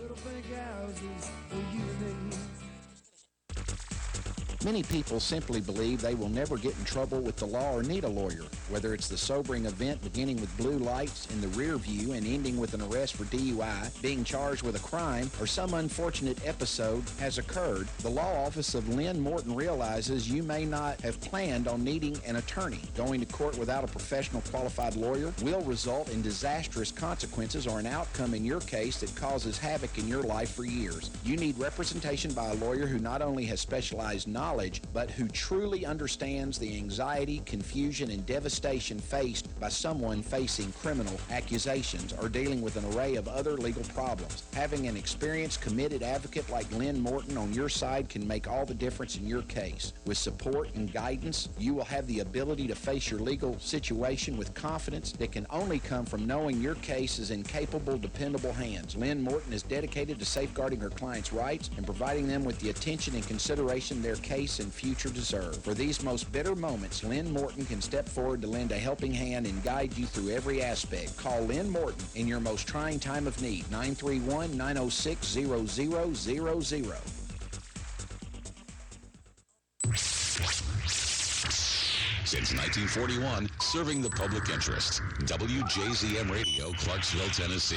Many people simply believe they will never get in trouble with the law or need a lawyer, whether it's the sobering event beginning with blue lights in the rear view and ending with an arrest for DUI, being charged with a crime, or some unfortunate episode has occurred. The law office of Lynn Morton realizes you may not have planned on needing an attorney. Going to court without a professional qualified lawyer will result in disastrous consequences or an outcome in your case that causes havoc in your life for years. You need representation by a lawyer who not only has specialized knowledge, but who truly understands the anxiety, confusion, and devastation faced by someone facing criminal accusations or dealing with an array of other legal problems. Having an experienced, committed advocate like Lynn Morton on your side can make all the difference in your case. With support and guidance, you will have the ability to face your legal situation with confidence that can only come from knowing your case is in capable, dependable hands. Lynn Morton is dedicated to safeguarding her clients' rights and providing them with the attention and consideration their case and future deserve. For these most bitter moments, Lynn Morton can step forward to lend a helping hand and guide you through every aspect. Call Lynn Morton in your most trying time of need, 931-906-0000. Since 1941, serving the public interest. WJZM Radio, Clarksville, Tennessee.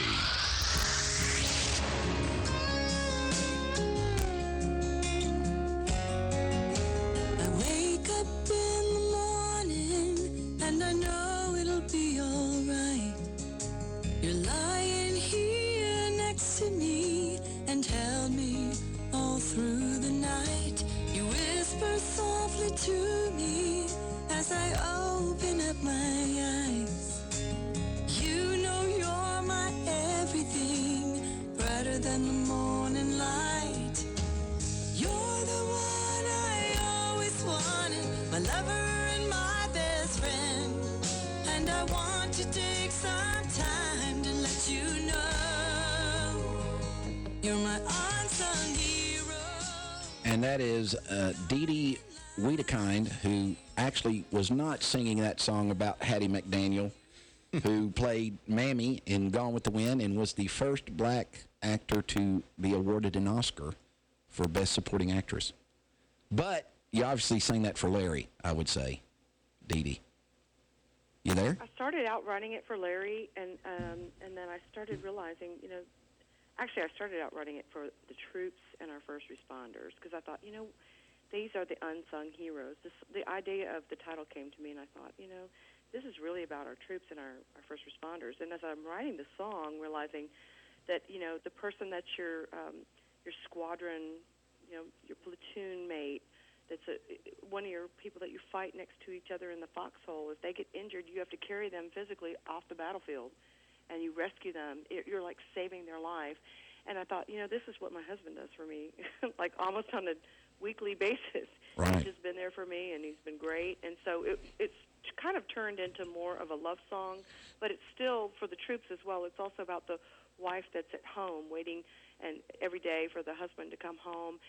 I wake up in the morning and I know it'll be all to me as I open up my eyes. You know you're my everything, brighter than the morning light. You're the one I always wanted, my lover and my best friend. And I want to take some time to let you know you're my unsung hero. And that is Dede Wedekind, who actually was not singing that song about Hattie McDaniel, who played Mammy in Gone with the Wind and was the first black actor to be awarded an Oscar for Best Supporting Actress. But you obviously sang that for Larry, I would say, Dede. You there? I started out writing it for Larry, and then I started realizing, actually I started out writing it for the troops and our first responders, because I thought, these are the unsung heroes. The idea of the title came to me, and I thought, this is really about our troops and our first responders. And as I'm writing the song, realizing that, the person that's your squadron, your platoon mate, that's one of your people that you fight next to each other in the foxhole, if they get injured, you have to carry them physically off the battlefield, and you rescue them. You're like saving their life. And I thought, this is what my husband does for me, like almost on a weekly basis. Right. He's just been there for me, and he's been great. And so it's kind of turned into more of a love song, but it's still for the troops as well. It's also about the wife that's at home waiting and every day for the husband to come home.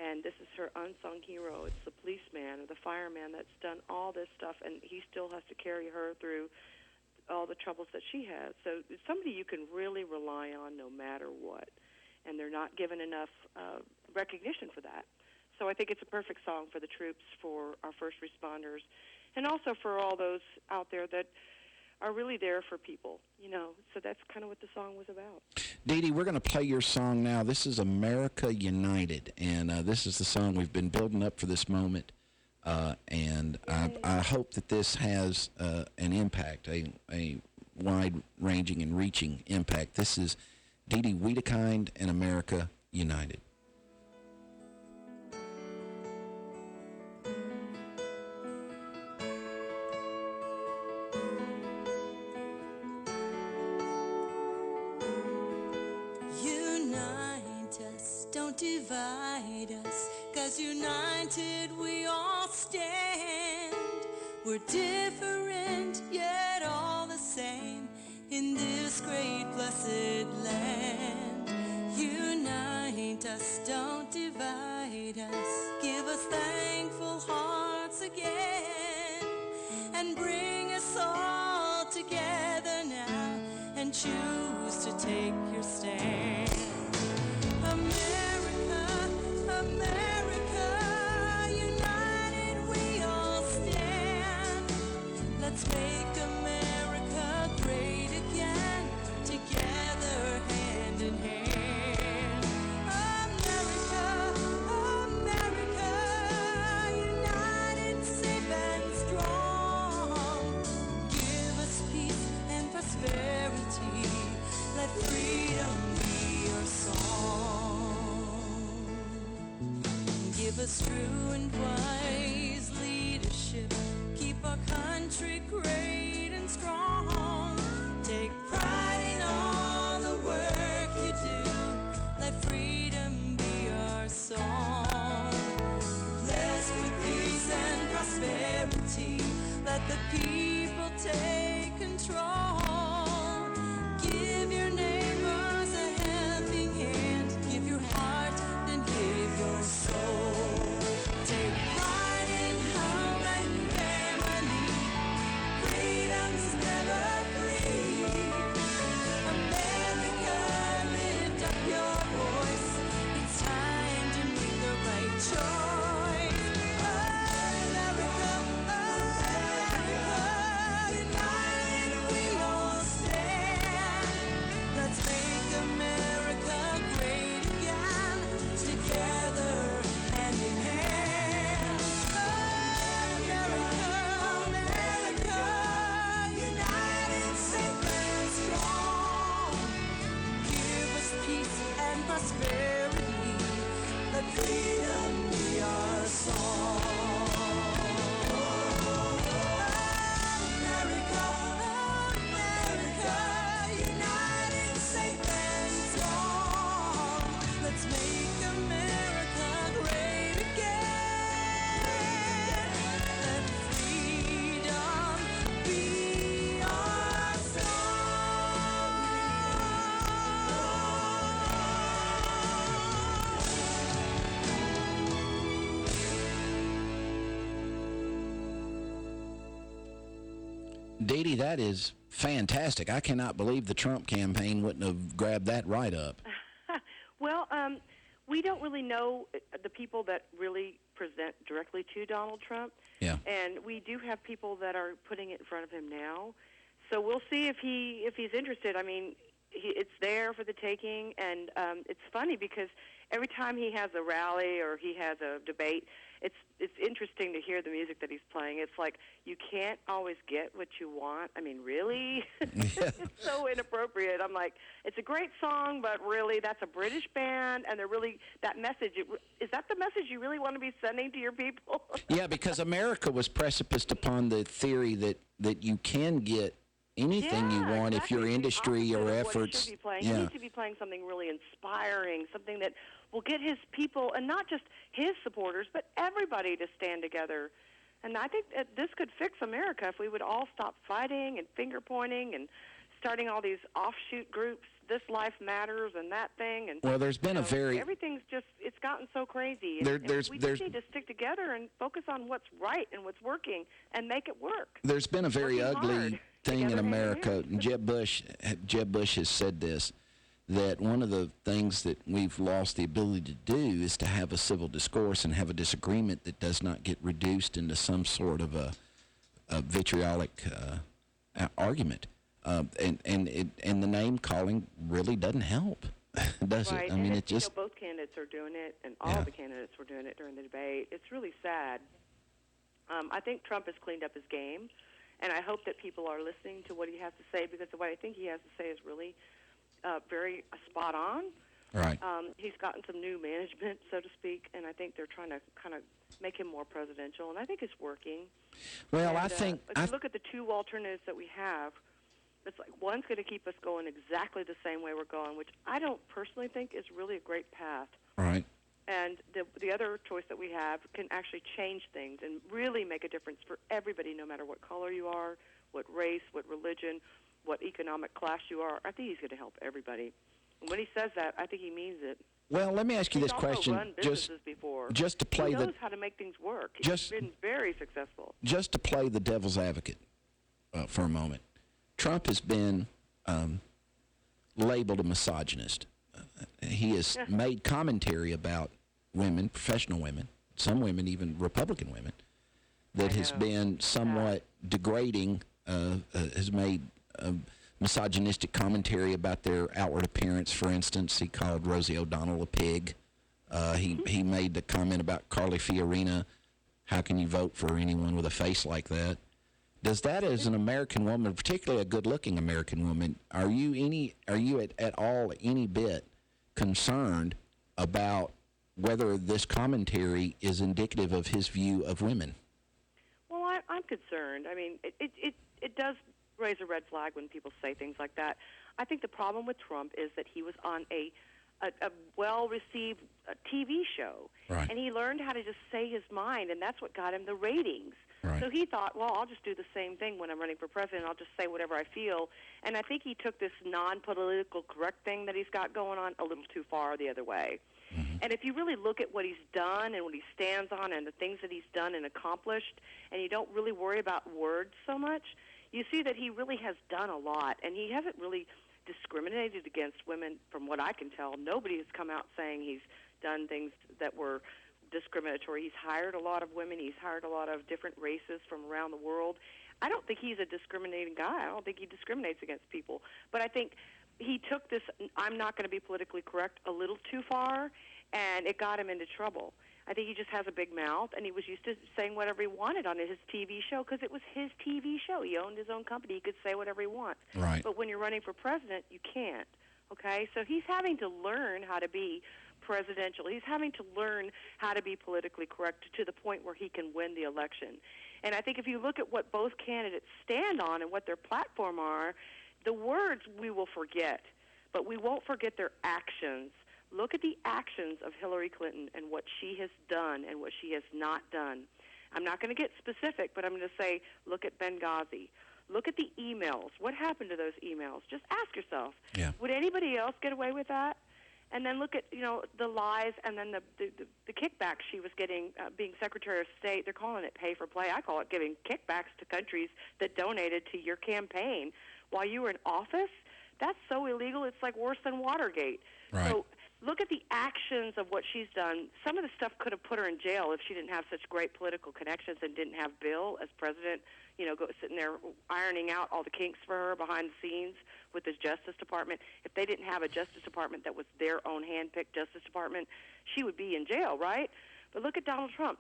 And this is her unsung hero. It's the policeman or the fireman that's done all this stuff, and he still has to carry her through all the troubles that she has. So it's somebody you can really rely on no matter what, and they're not given enough recognition for that. So I think it's a perfect song for the troops, for our first responders, and also for all those out there that are really there for people, So that's kind of what the song was about. Dede, we're going to play your song now. This is America United, and this is the song we've been building up for this moment. And I hope that this has an impact, a wide-ranging and reaching impact. This is Dede Wedekind and America United. Don't divide us, 'cause united we all stand. We're different, yet all the same in this great blessed land. Unite us, don't divide us. Give us thankful hearts again, and bring us all together now, and choose to take your stand. America, united we all stand. Let's make America great again, together hand in hand. America, united, safe and strong. Give us peace and prosperity. Let freedom be our song. Give us true and wise leadership. Keep our country great and strong. Take pride in all the work you do. Let freedom be our song. Blessed with peace and prosperity. Let the people take control. Give your neighbors a helping hand. Give your heart and give your soul. Take pride in home and family. Freedom's never free. America, lift up your voice. It's time to make the right choice. America, united we all stand. Let's make America great again, together hand in hand. America, united, safe and strong. Give us peace and prosperity. Let freedom be our song. Dede, that is fantastic. I cannot believe the Trump campaign wouldn't have grabbed that right up. Well, we don't really know the people that really present directly to Donald Trump. Yeah. And we do have people that are putting it in front of him now. So we'll see if he's interested. I mean, it's there for the taking, and it's funny because every time he has a rally or he has a debate, it's interesting to hear the music that he's playing. It's like you can't always get what you want. I mean, really? It's so inappropriate. I'm like, it's a great song, but really, that's a British band, and they're really, that message, is that the message you really want to be sending to your people? Yeah, because America was precipice upon the theory that you can get anything you want if your industry or efforts. He needs to be playing something really inspiring, something that will get his people, and not just his supporters, but everybody to stand together. And I think that this could fix America if we would all stop fighting and finger pointing and starting all these offshoot groups, This Life Matters and that thing. And well, there's been everything's just, it's gotten so crazy. We just need to stick together and focus on what's right and what's working and make it work. There's been a very ugly thing in America. Jeb Bush has said this, that one of the things that we've lost the ability to do is to have a civil discourse and have a disagreement that does not get reduced into some sort of a vitriolic argument. And the name calling really doesn't help, does it? I mean, it just... both candidates are doing it, and all of the candidates were doing it during the debate. It's really sad. I think Trump has cleaned up his game, and I hope that people are listening to what he has to say, because what I think he has to say is really very spot on. Right. He's gotten some new management, so to speak, and I think they're trying to kind of make him more presidential, and I think it's working. Well, and, I think... if you look at the two alternatives that we have, it's like one's going to keep us going exactly the same way we're going, which I don't personally think is really a great path. Right. And the other choice that we have can actually change things and really make a difference for everybody, no matter what color you are, what race, what religion, what economic class you are. I think he's going to help everybody. And when he says that, I think he means it. Well, let me ask you this question. Run businesses before. Just to play he knows how to make things work. He's been very successful. Just to play the devil's advocate for a moment. Trump has been labeled a misogynist. He has made commentary about women, professional women, some women, even Republican women, that has been somewhat degrading, has made misogynistic commentary about their outward appearance. For instance, he called Rosie O'Donnell a pig. He made the comment about Carly Fiorina, how can you vote for anyone with a face like that? Does that, as an American woman, particularly a good-looking American woman, are you at all any bit concerned about whether this commentary is indicative of his view of women? Well, I'm concerned. I mean, it does raise a red flag when people say things like that. I think the problem with Trump is that he was on a well-received TV show, right. And he learned how to just say his mind, and that's what got him the ratings. Right. So he thought, well, I'll just do the same thing when I'm running for president. I'll just say whatever I feel. And I think he took this non-political correct thing that he's got going on a little too far the other way. Mm-hmm. And if you really look at what he's done and what he stands on and the things that he's done and accomplished, and you don't really worry about words so much, you see that he really has done a lot. And he hasn't really discriminated against women from what I can tell. Nobody has come out saying he's done things that were discriminatory. He's hired a lot of women. He's hired a lot of different races from around the world. I don't think he's a discriminating guy. I don't think he discriminates against people. But I think he took this, I'm not going to be politically correct, a little too far, and it got him into trouble. I think he just has a big mouth, and he was used to saying whatever he wanted on his TV show because it was his TV show. He owned his own company. He could say whatever he wants. Right. But when you're running for president, you can't. Okay? So he's having to learn how to be presidential. He's having to learn how to be politically correct to the point where he can win the election. And I think if you look at what both candidates stand on and what their platform are, the words we will forget, but we won't forget their actions. Look at the actions of Hillary Clinton and what she has done and what she has not done. I'm not going to get specific, but I'm going to say, look at Benghazi. Look at the emails. What happened to those emails? Just ask yourself, would anybody else get away with that? And then look at, the lies and then the the kickbacks she was getting being Secretary of State. They're calling it pay for play. I call it giving kickbacks to countries that donated to your campaign while you were in office. That's so illegal. It's like worse than Watergate. Right. So look at the actions of what she's done. Some of the stuff could have put her in jail if she didn't have such great political connections and didn't have Bill as president, sitting there ironing out all the kinks for her behind the scenes with his Justice Department. If they didn't have a Justice Department that was their own hand-picked Justice Department, she would be in jail, right? But look at Donald Trump.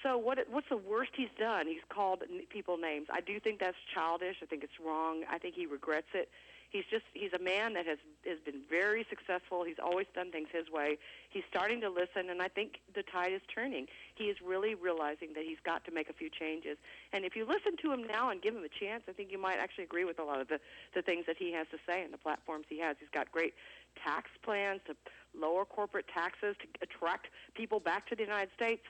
So what's the worst he's done? He's called people names. I do think that's childish. I think it's wrong. I think he regrets it. He's a man that has been very successful. He's always done things his way. He's starting to listen, and I think the tide is turning. He is really realizing that he's got to make a few changes. And if you listen to him now and give him a chance, I think you might actually agree with a lot of the things that he has to say and the platforms he has. He's got great tax plans to lower corporate taxes to attract people back to the United States.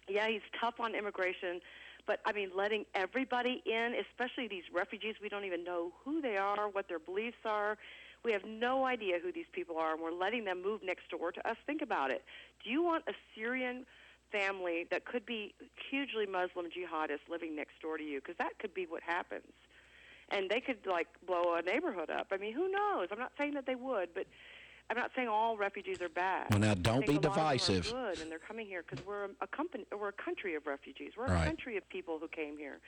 Yeah, he's tough on immigration. But, I mean, letting everybody in, especially these refugees, we don't even know who they are, what their beliefs are. We have no idea who these people are, and we're letting them move next door to us. Think about it. Do you want a Syrian family that could be hugely Muslim jihadists living next door to you? Because that could be what happens. And they could, blow a neighborhood up. I mean, who knows? I'm not saying that they would, but I'm not saying all refugees are bad. Well, now, don't be divisive. A lot of them are good, and they're coming here because we're a country of refugees. We're Right. a country of people who came here.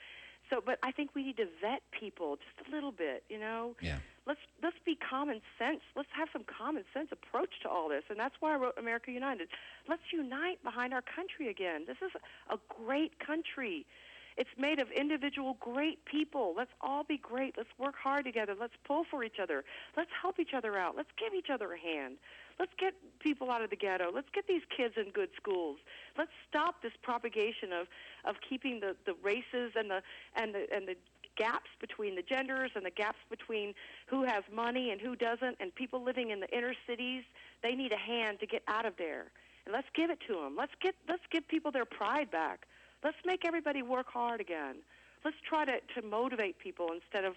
So, but I think we need to vet people just a little bit. Yeah. Let's be common sense. Let's have some common sense approach to all this, and that's why I wrote America United. Let's unite behind our country again. This is a great country. It's made of individual great people. Let's all be great. Let's work hard together. Let's pull for each other. Let's help each other out. Let's give each other a hand. Let's get people out of the ghetto. Let's get these kids in good schools. Let's stop this propagation of keeping the races and the gaps between the genders and the gaps between who has money and who doesn't, and people living in the inner cities. They need a hand to get out of there. And let's give it to them. Let's give people their pride back. Let's make everybody work hard again. Let's try to motivate people instead of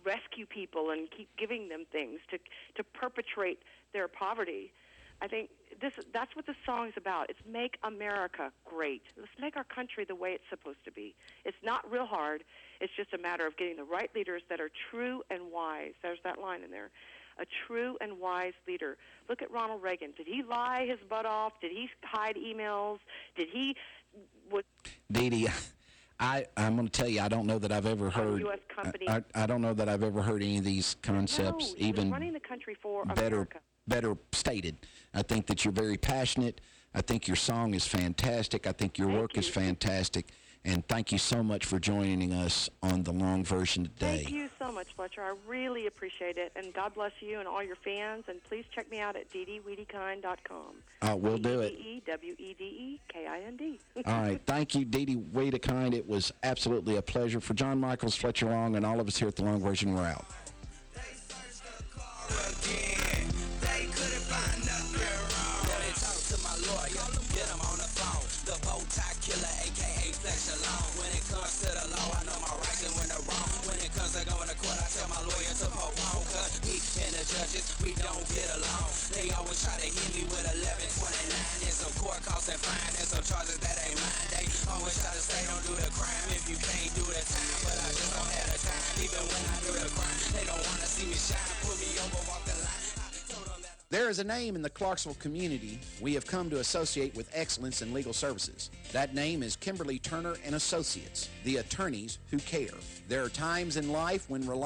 rescue people and keep giving them things to perpetrate their poverty. I think that's what the song's about. It's make America great. Let's make our country the way it's supposed to be. It's not real hard. It's just a matter of getting the right leaders that are true and wise. There's that line in there. A true and wise leader. Look at Ronald Reagan. Did he lie his butt off? Did he hide emails? Did he... Dede, I'm going to tell you, I don't know that I've ever heard. U.S. company. I don't know that I've ever heard any of these concepts No, he was even running the country for better America. stated. I think that you're very passionate. I think your song is fantastic. I think your work is fantastic. And thank you so much for joining us on the long version today. Thank you so much, Fletcher. I really appreciate it. And God bless you and all your fans. And please check me out at DedeWedekind.com. We'll do it. DedeWedekind. All right. Thank you, Dede Wedekind. It was absolutely a pleasure. For John Michaels, Fletcher Long, and all of us here at the Long Version, we're out. When it comes to the law, I know my rights and when they're wrong. When it comes to going to court, I tell my lawyer to postpone. Cause me and the judges, we don't get along. They always try to hit me with 1129 and some court costs and fines and some charges that ain't mine. They always try to say don't do the crime if you can't do the time. But I just don't have the time. Even when I do the crime, they don't want to see me shine. Put me over, walk the line. There is a name in the Clarksville community we have come to associate with excellence in legal services. That name is Kimberly Turner and Associates, the attorneys who care. There are times in life when